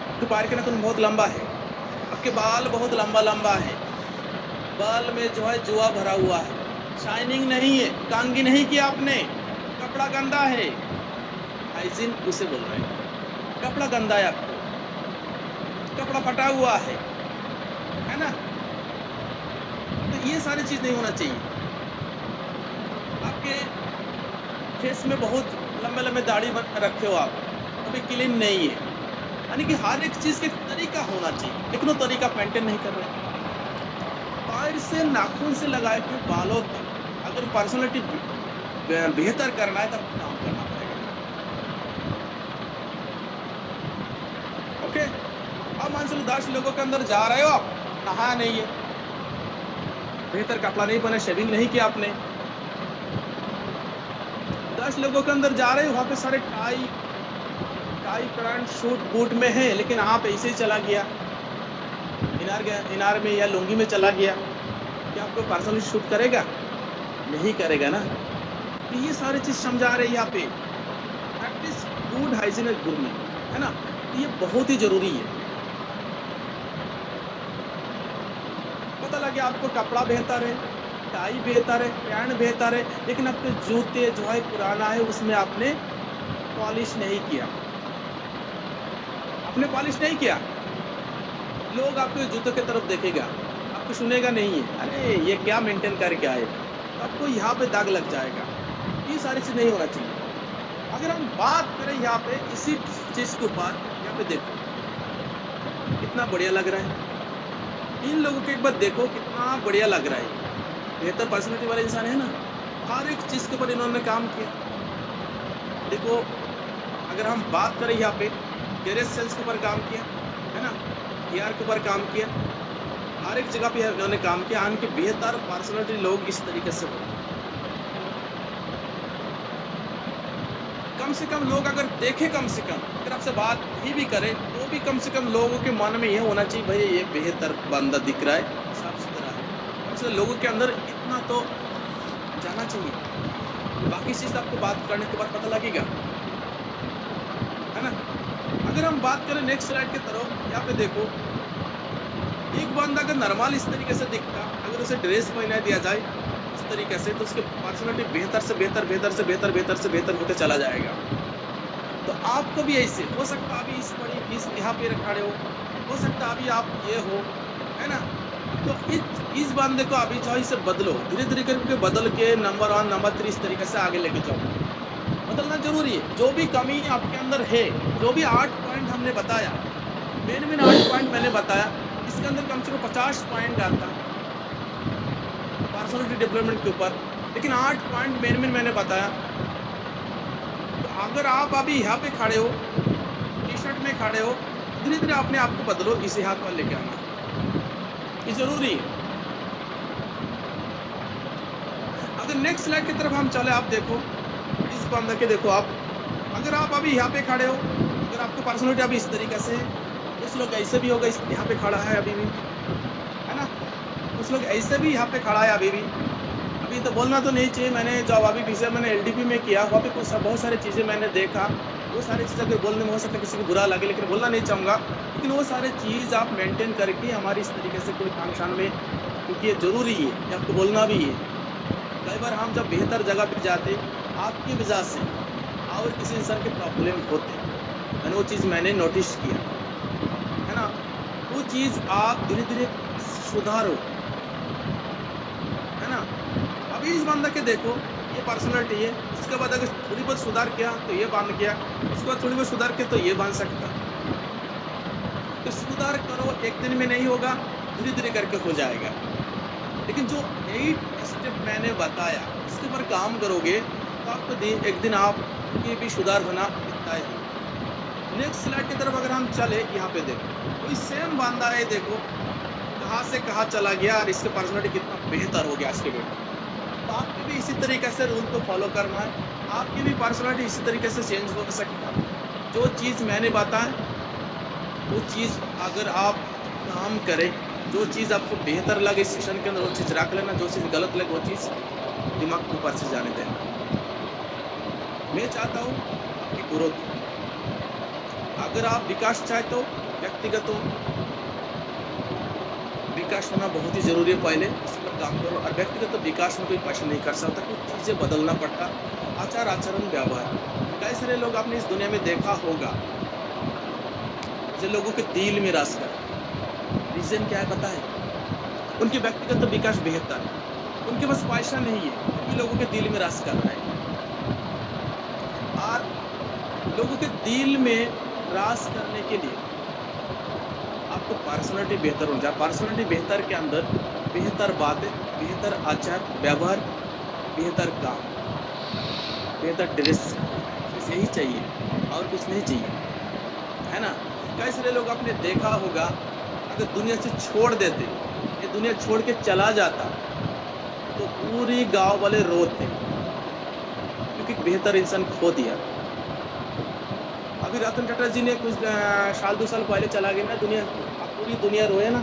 आपके पैर के नाखून बहुत लंबा है, आपके बाल बहुत लंबा है, बाल में जो है जुआ भरा हुआ है, शाइनिंग नहीं है, कंघी नहीं किया आपने, कपड़ा गंदा है। हाइजीन उसे बोल रहे हैं, कपड़ा गंदा है आपको, कपड़ा फटा हुआ है ना? तो ये सारी चीज नहीं होना चाहिए। आपके फेस में बहुत लंबे दाढ़ी रखे हो आप, अभी क्लीन नहीं है। यानी कि हर एक चीज के तरीका होना चाहिए, लेकिन वो तरीका मेंटेन नहीं कर रहे। पैर से नाखून से लगाए के बालों तक, अगर पर्सनैलिटी बेहतर करना है तब काम करना पड़ेगा। ओके, अब मान लो 10 लोगों के अंदर जा रहे हो आप, नहाया नहीं है, बेहतर कपड़ा नहीं पहना, शेविंग नहीं किया आपने। 10 लोगों के अंदर जा रहे हो, वहाँ पे सारे टाई पैंट सूट बूट में है, लेकिन आप ऐसे ही चला गया, इनार में या लुंगी में चला गया, क्या आपको पर्सनली शूट करेगा? नहीं करेगा ना। तो ये सारी चीज समझा रहे हैं यहाँ पे, प्रैक्टिस गुड हाइजीन ग्रूमिंग, है ना? ये बहुत ही जरूरी है। पता लगे आपको कपड़ा बेहतर है, टाई बेहतर है, पैंट बेहतर है, लेकिन आपके जूते जो है पुराना है, उसमें आपने पॉलिश नहीं किया। आपने पॉलिश नहीं किया, लोग आपके जूतों की तरफ देखेगा, आपको सुनेगा नहीं है, अरे ये क्या मेंटेन करके आए, तो आपको यहाँ पे दाग लग जाएगा। ये सारी चीज़ नहीं होना चाहिए। अगर हम बात करें यहाँ पे इसी चीज़ के ऊपर, यहाँ पे देखो कितना बढ़िया लग रहा है। इन लोगों के एक बार देखो कितना बढ़िया लग रहा है। बेहतर पर्सनैलिटी वाले इंसान है ना, हर एक चीज़ के ऊपर इन्होंने काम किया। देखो अगर हम बात करें यहाँ पे गैरेज सेल्स के ऊपर काम किया है ना, ईआर के ऊपर काम किया, हर एक जगह पे इन्होंने काम किया। उनके बेहतर पर्सनैलिटी लोग इस तरीके से हो। कम से कम लोग अगर देखे, कम से कम अगर आपसे बात भी करें तो भी कम से कम लोगों के मन में ये होना चाहिए, भाई ये बेहतर बंदा दिख रहा है, साफ सुथरा है। कम से कम लोगों के अंदर इतना तो जाना चाहिए। बाकी चीज़ आपको बात करने के बाद पता लगेगा, है ना। अगर हम बात करें नेक्स्ट स्लाइड की तरफ, यहाँ पे देखो एक बंदा अगर नॉर्मल इस तरीके से दिखता, अगर उसे ड्रेस पहना दिया जाए इस तरीके से, तो उसकी पर्सनैलिटी बेहतर से बेहतर, बेहतर से बेहतर, बेहतर से बेहतर होते चला जाएगा। तो आपको भी ऐसे हो सकता है, अभी इस यहाँ पे खड़े हो सकता है अभी आप ये हो, है ना। तो इस बंदे को अभी जो है इसे बदलो, धीरे धीरे करके बदल के नंबर 1 नंबर 3 इस तरीके से आगे लेके जाओ। बदलना जरूरी है। जो भी कमी आपके अंदर है, जो भी 8 पॉइंट हमने बताया, मेन 8 पॉइंट मैंने बताया, इसके अंदर कम से कम 50 पॉइंट आता पर्सनैलिटी डेवलपमेंट के ऊपर, लेकिन 8 पॉइंट मेन मैंने बताया। तो अगर आप अभी यहाँ पे खड़े हो, टी शर्ट में खड़े हो, धीरे धीरे अपने आप को बदलो, इसे हाथ पर लेके आना, ये जरूरी है। अगर नेक्स्ट स्लाइड की तरफ हम चले, आप देखो इस बंदे के देखो आप, अगर आप अभी यहाँ पे खड़े हो, अगर आपको पर्सनैलिटी अभी इस तरीके से है, कुछ लोग ऐसे भी होगा, यहाँ पे खड़ा है अभी भी, है ना, कुछ लोग ऐसे भी यहाँ पे खड़ा है अभी भी। अभी तो बोलना तो नहीं चाहिए, मैंने जब अभी विषय मैंने एलडीपी में किया, वहाँ पे कुछ बहुत सारी चीज़ें मैंने देखा, वो सारी चीज़ें अगर बोलने में हो सकता है किसी को बुरा लगे, लेकिन बोलना नहीं चाहूँगा। लेकिन वो सारे चीज़ आप मेंटेन करके हमारी इस तरीके से कोई काम में, क्योंकि ये ज़रूरी है, ये आपको बोलना भी है। कई बार हम जब बेहतर जगह पर जाते, आपकी वजह से और किसी इंसान के प्रॉब्लम होते, मैंने वो चीज़ मैंने नोटिस किया, है ना। वो चीज़ आप धीरे धीरे सुधारो, है ना। अभी इस बंदा के देखो, ये पर्सनैलिटी है, उसके बाद अगर थोड़ी बहुत सुधार किया तो ये बन गया, उसके बाद थोड़ी बहुत सुधार किया तो ये बन सकता। तो सुधार करो, एक दिन में नहीं होगा, धीरे धीरे करके हो जाएगा। लेकिन जो 8 स्टेप मैंने बताया, इसके ऊपर काम करोगे तो आपको एक दिन आपके भी सुधार होना तय है। नेक्स्ट स्लाइड की तरफ अगर हम चले, यहाँ पे देखो कोई सेम बंदा है, देखो कहाँ से कहाँ चला गया और इसके पर्सनैलिटी कितना बेहतर हो गया इसके बेटा। तो आपको भी इसी तरीके से रूल को फॉलो करना है, आपकी भी पर्सनैलिटी इसी तरीके से चेंज हो सकता है। जो चीज़ मैंने बताया वो चीज़ अगर आप काम करें, जो चीज़ आपको बेहतर लगे इस सेशन के अंदर वो चीज़ रख लेना, जो चीज़ गलत लगे वो चीज़ दिमाग के ऊपर से जाने देना। मैं चाहता हूँ आपकी ग्रोथ, अगर आप विकास चाहते हो, व्यक्तिगत हो, विकास होना बहुत ही जरूरी है। पहले इस पर काम करो। और व्यक्तिगत विकास में कोई पैसा नहीं कर सकता, कुछ चीज़ें बदलना पड़ता, आचार आचरण व्यवहार। कई सारे लोग आपने इस दुनिया में देखा होगा जो लोगों के दिल में रास कर, रीजन क्या है पता है? उनके व्यक्तिगत विकास बेहतर है, उनके पास पैसा नहीं है, उनके लोगों के दिल में रास कर रहा है। और लोगों के दिल में रास करने के लिए आपको पर्सनैलिटी बेहतर होनी चाहिए। पर्सनैलिटी बेहतर के अंदर बेहतर बातें, बेहतर आचार व्यवहार, बेहतर काम, बेहतर ड्रेस, बस यही चाहिए और कुछ नहीं चाहिए, है ना। कई सारे लोग आपने देखा होगा अगर दुनिया से छोड़ देते, ये दुनिया छोड़ के चला जाता तो पूरी गांव वाले रोते, क्योंकि बेहतर इंसान खो दिया। अभी रतन टाटा जी ने कुछ साल 2 साल पहले चला गया ना दुनिया, अब पूरी दुनिया रोए ना।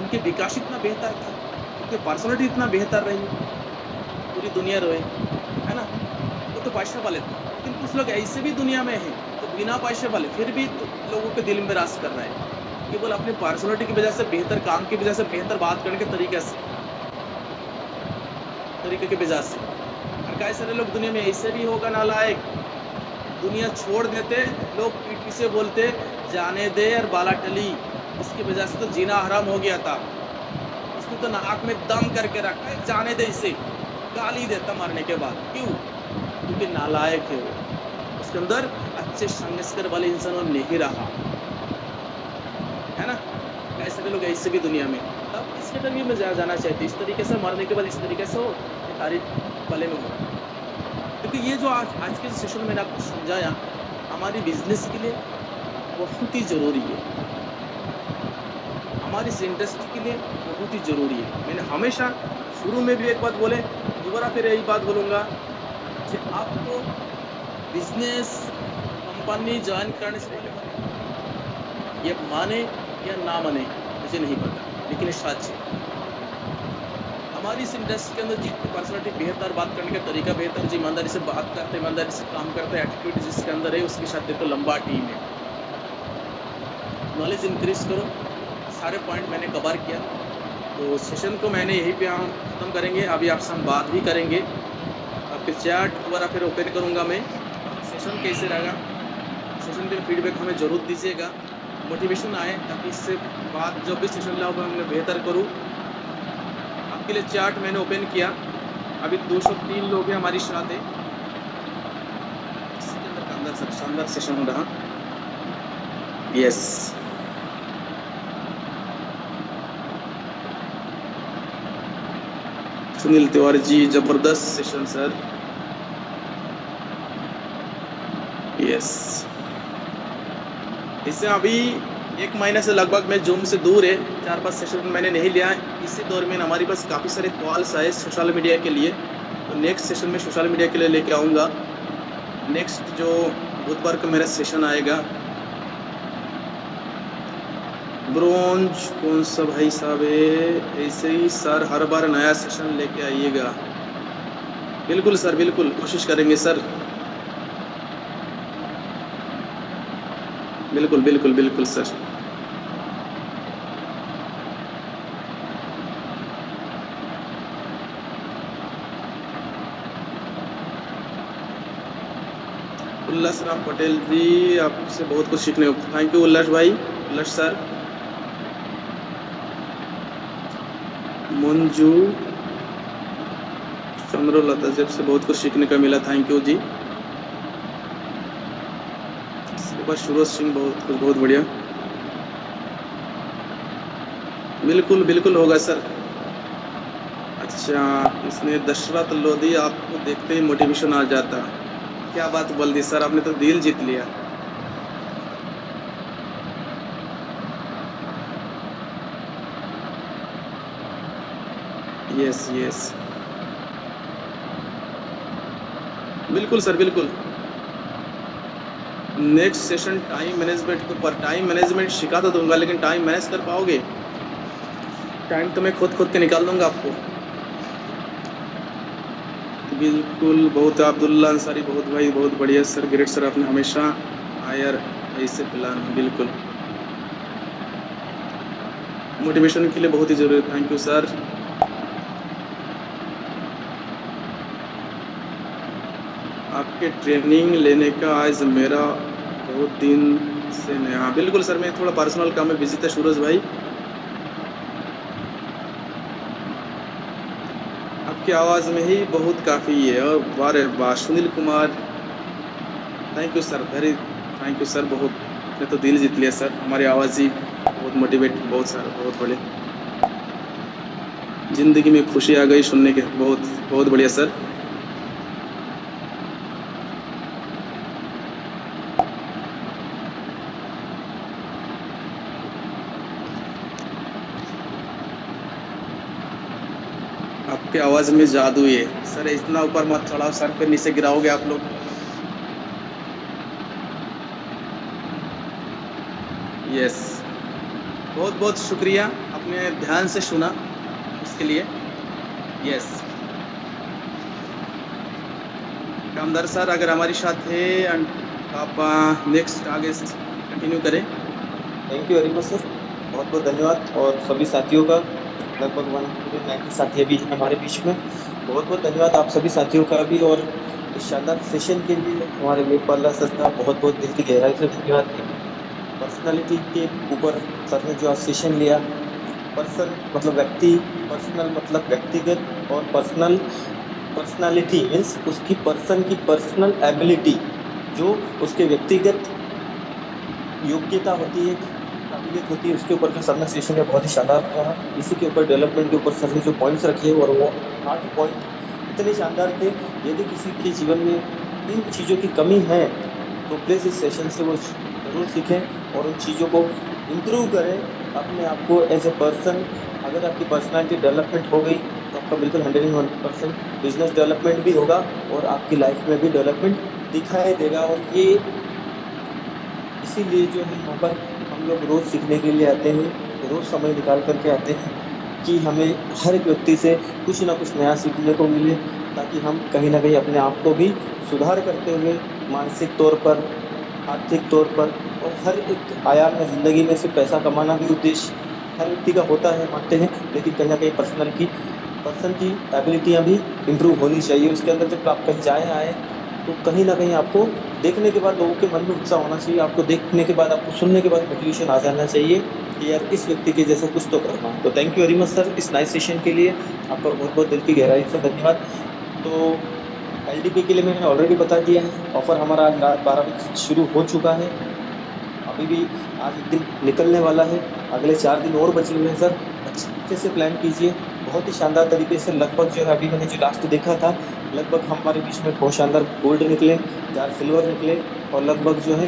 उनके विकास इतना बेहतर था, उनकी पर्सनैलिटी इतना बेहतर रही, पूरी दुनिया रोए, है ना। वो तो पैसा वाले थे, लेकिन कुछ लोग ऐसे भी दुनिया में हैं तो बिना पैसे वाले फिर भी तो लोगों के दिल में राज कर रहे हैं। केवल अपनी पर्सनालिटी की वजह से, बेहतर काम की वजह से, बेहतर बात करने के तरीके की वजह से। और कई सारे लोग दुनिया में ऐसे भी होगा नालायक, दुनिया छोड़ देते, लोग पीठ पीछे बोलते जाने दे और बाला टली, इसकी वजह से तो जीना हराम हो गया था, इसने तो नाक में दम करके रखा है, जाने दे इसे, गाली देता मरने के बाद। क्यों? क्योंकि नालायक है वो, उसके अंदर अच्छे संस्कार वाले इंसान और नहीं रहा है ना। ऐसे लोग ऐसे भी दुनिया में, तब इस कैटेगरी में जाना चाहते, इस तरीके से मरने के बाद इस तरीके से हो, तारीफ भले में हो। क्योंकि ये जो आज के सेशन में मैंने आपको समझाया, हमारी बिजनेस के लिए बहुत ही जरूरी है, हमारी इस इंडस्ट्री के लिए बहुत ही जरूरी है। मैंने हमेशा शुरू में भी एक बात बोले, दोबारा फिर यही बात बोलूँगा कि आपको बिजनेस कंपनी ज्वाइन करने से पहले ये माने या ना माने मुझे नहीं पता, लेकिन ये सच है। हमारी इस इंडस्ट्री के अंदर जितनी पर्सनालिटी बेहतर, बात करने का तरीका बेहतर, जो ईमानदारी से बात करते, ईमानदारी से काम करते, एटीट्यूड जिसके अंदर है, उसके साथ देखो लंबा टीम है। नॉलेज इंक्रीज करो, सारे पॉइंट मैंने कवर किया। तो सेशन को मैंने यहीं पे हम ख़त्म करेंगे। अभी आपसे हम बात भी करेंगे, आपके चैट दोबारा फिर ओपन करूँगा मैं। सेशन कैसे रहेगा, सेशन के फीडबैक हमें ज़रूर दीजिएगा, मोटिवेशन आए, ताकि इससे बाद जब भी सेशन लाओ मैं बेहतर करूँ। आपके लिए चार्ट मैंने ओपन किया, अभी 203 लोग हैं हमारी साथ है। इसके अंदर सब शानदार सेशन हो रहा। यस, सुनील तिवारी जी, जबरदस्त सेशन सर। यस, इससे अभी 1 महीने से लगभग मैं जूम से दूर है, 4-5 सेशन मैंने नहीं लिया। इसी दौर में हमारे पास काफ़ी सारे कॉल्स आए सोशल मीडिया के लिए, तो नेक्स्ट सेशन में सोशल मीडिया के लिए लेके आऊँगा। नेक्स्ट जो बुधवार को मेरा सेशन आएगा, ब्रोंज कौन सा भाई साहब है, ऐसे ही सर हर बार नया सेशन लेके आइएगा। बिल्कुल सर, बिल्कुल कोशिश करेंगे सर, बिल्कुल बिल्कुल बिल्कुल सर। उल्लास राम पटेल जी, आपसे बहुत कुछ सीखने को। थैंक यू उल्लास भाई, उल्लास सर। मंजू चंद्रलता जी, से बहुत कुछ सीखने का मिला, थैंक यू जी। सूरज सिंह, बहुत बढ़िया, बिल्कुल बिल्कुल होगा सर। अच्छा, इसने दशरथ लोधी, आपको देखते ही मोटिवेशन आ जाता। क्या बात बोल दी सर, आपने तो दिल जीत लिया। यस यस, बिल्कुल सर, बिल्कुल। नेक्स्ट सेशन टाइम मैनेजमेंट के ऊपर, टाइम मैनेजमेंट सिखा तो दूंगा, लेकिन टाइम मैनेज कर पाओगे? टाइम तो मैं खुद के निकाल दूंगा आपको। बिल्कुल, बहुत अब्दुल्ला अंसारी, बहुत भाई, बहुत बढ़िया सर, ग्रेट सर, आपने हमेशा आयर ऐसे प्लान, बिल्कुल मोटिवेशन के लिए बहुत ही जरूरी। Thank you sir. आपके ट्रेनिंग लेने का आज मेरा बहुत दिन से नहीं। हाँ बिल्कुल सर, मैं थोड़ा पर्सनल काम में बिजी था सूरज भाई। आपकी आवाज़ में ही बहुत काफ़ी है। और वारे वाह, Sunil Kumar, thank you sir, very thank you sir, बहुत आपने तो दिल जीत लिया सर। हमारी आवाज़ ही बहुत मोटिवेट, बहुत सारा, बहुत बढ़िया, ज़िंदगी में खुशी आ गई सुनने के, बहुत बहुत बढ़िया सर। आपकी आवाज़ में जादू है सर, इतना ऊपर मत चढ़ाओ सर, फिर नीचे गिराओगे आप लोग। यस, बहुत बहुत शुक्रिया, आपने ध्यान से सुना, इसके लिए। यस, कामदार सर अगर हमारी साथ है, आप नेक्स्ट आगे कंटिन्यू करें। Thank you very much sir. बहुत बहुत धन्यवाद। और सभी साथियों का, लगभग 190 साथी अभी हैं हमारे बीच में, बहुत बहुत धन्यवाद आप सभी साथियों का भी। और इस शानदार सेशन के लिए हमारे मेघपाल सर का बहुत बहुत दिल की गहराई से धन्यवाद। पर्सनालिटी के ऊपर सर ने जो आज सेशन लिया, पर्सन मतलब व्यक्ति, पर्सनल मतलब व्यक्तिगत, और पर्सनल पर्सनालिटी मीन्स उसकी पर्सन की पर्सनल एबिलिटी, जो उसके व्यक्तिगत योग्यता होती है, काबिलियत होती है, उसके ऊपर जो सर ने सेशन है बहुत ही शानदार रहा। इसी के ऊपर डेवलपमेंट के ऊपर सर ने जो पॉइंट्स रखे, और वो 8 पॉइंट इतने शानदार थे। यदि किसी के जीवन में इन चीज़ों की कमी है तो प्लीज़ इस सेशन से वो ज़रूर सीखें और उन चीज़ों को इम्प्रूव करें अपने आप को एज ए पर्सन। अगर आपकी पर्सनालिटी डेवलपमेंट हो गई तो आपका बिल्कुल 101% बिजनेस डेवलपमेंट भी होगा और आपकी लाइफ में भी डेवलपमेंट दिखाई देगा। और ये इसीलिए जो है यहाँ पर हम लोग रोज़ सीखने के लिए आते हैं, रोज़ समय निकाल करके आते हैं कि हमें हर एक व्यक्ति से कुछ ना कुछ नया सीखने को मिले, ताकि हम कहीं ना कहीं अपने आप को भी सुधार करते हुए मानसिक तौर पर, आर्थिक तौर पर, और हर एक आयाम में ज़िंदगी में सिर्फ पैसा कमाना भी उद्देश्य हर व्यक्ति का होता है, मानते हैं, लेकिन कहीं ना कहीं पर्सन की एबिलिटियाँ भी इम्प्रूव होनी चाहिए उसके अंदर। जब आप कहीं जाए आए तो कहीं ना कहीं आपको देखने के बाद लोगों के मन में उत्साह होना चाहिए, आपको देखने के बाद, आपको सुनने के बाद मोटिवेशन आ जाना चाहिए कि यार इस व्यक्ति के जैसा कुछ तो करना है। तो thank you very much sir इस नाइस सेशन के लिए, आपका बहुत बहुत दिल की गहराई से धन्यवाद। तो एलडीपी के लिए मैंने ऑलरेडी बता दिया है, ऑफर हमारा आज रात 12 बजे शुरू हो चुका है, अभी भी आज एक दिन निकलने वाला है, अगले 4 दिन और बचे हुए हैं सर। अच्छे से प्लान कीजिए, बहुत ही शानदार तरीके से। लगभग जो है अभी मैंने जो लास्ट देखा था, लगभग हमारे बीच में बहुत शानदार गोल्ड निकले, 4 सिल्वर निकले, और लगभग जो है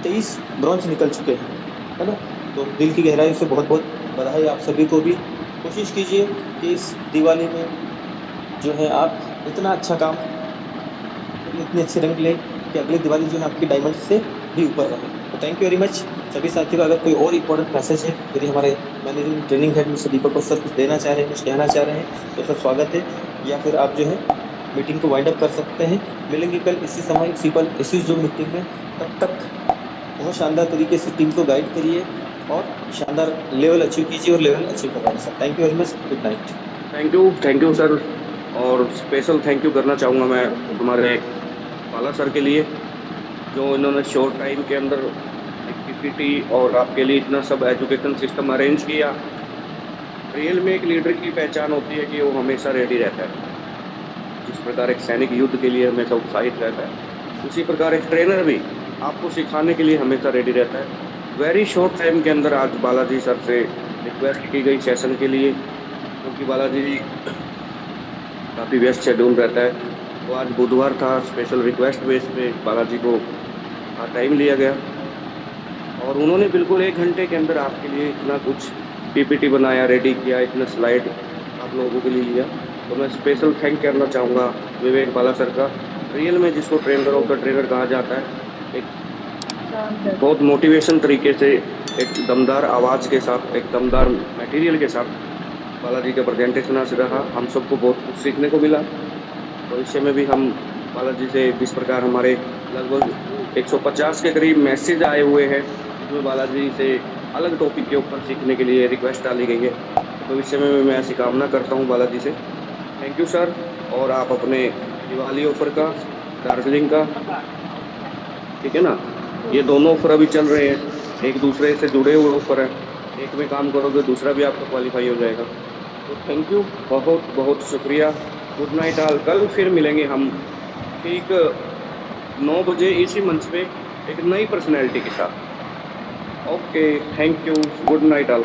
23 ब्रॉन्ज निकल चुके हैं, है ना। तो दिल की गहराई से बहुत बहुत बधाई आप सभी को भी। कोशिश कीजिए कि इस दिवाली में जो है आप इतना अच्छा काम, इतने अच्छे रंग लें कि अगली दिवाली जो है आपकी डायमंड से भी ऊपर रहे। तो थैंक यू वेरी मच सभी साथियों का। अगर कोई और इम्पोर्टेंट मैसेज है, यदि हमारे मैनेजिंग ट्रेनिंग हेड मिस्टर दीपक सर कुछ देना चाह रहे हैं, कुछ कहना चाह रहे हैं, तो सर स्वागत है, या फिर आप जो है मीटिंग को वाइंड अप कर सकते हैं। मिलेंगे कल इसी समय, इसी पल, इसी जो मीटिंग में। तब तक बहुत शानदार तरीके से टीम को गाइड करिए और शानदार लेवल अचीव कीजिए और लेवल अचीव करवाइए sir. Thank you very much, good night. Thank you sir. और स्पेशल थैंक यू करना चाहूँगा मैं हमारे पाला सर के लिए, जो इन्होंने शॉर्ट टाइम के अंदर पीपीटी और आपके लिए इतना सब एजुकेशन सिस्टम अरेंज किया। रियल में एक लीडर की पहचान होती है कि वो हमेशा रेडी रहता है, जिस प्रकार एक सैनिक युद्ध के लिए हमेशा उत्साहित रहता है, उसी प्रकार एक ट्रेनर भी आपको सिखाने के लिए हमेशा रेडी रहता है। वेरी शॉर्ट टाइम के अंदर आज बालाजी सर से रिक्वेस्ट की गई सेशन के लिए, क्योंकि बालाजी जी काफ़ी व्यस्त शेड्यूल रहता है, तो आज बुधवार था, स्पेशल रिक्वेस्ट बेस पे बालाजी को टाइम लिया गया और उन्होंने बिल्कुल 1 घंटे के अंदर आपके लिए इतना कुछ पीपीटी बनाया, रेडी किया, इतना स्लाइड आप लोगों के लिए लिया। तो मैं स्पेशल थैंक करना चाहूँगा विवेक बाला सर का, रियल में जिसको ट्रेनरों का ट्रेनर कहा जाता है, एक बहुत मोटिवेशन तरीके से, एक दमदार आवाज़ के साथ, एक दमदार मटेरियल के साथ बालाजी का प्रेजेंटेशन आज रहा। हम सबको बहुत कुछ सीखने को मिला। भविष्य में भी हम बालाजी से जिस प्रकार हमारे लगभग 150 के करीब मैसेज आए हुए हैं, जिसमें बालाजी से अलग टॉपिक के ऊपर सीखने के लिए रिक्वेस्ट डाली गई है, भविष्य में मैं ऐसी कामना करता हूं बालाजी से। Thank you sir. और आप अपने दिवाली ऑफर का, दार्जिलिंग का, ठीक है ना, ये दोनों ऑफर अभी चल रहे हैं, एक दूसरे से जुड़े हुए ऑफर है, एक में काम करोगे दूसरा भी आपका क्वालिफाई हो जाएगा। तो थैंक यू, बहुत बहुत शुक्रिया। Good night all. कल फिर मिलेंगे हम ठीक 9 बजे इसी मंच पे एक नई पर्सनैलिटी के साथ। Okay, thank you, good night all.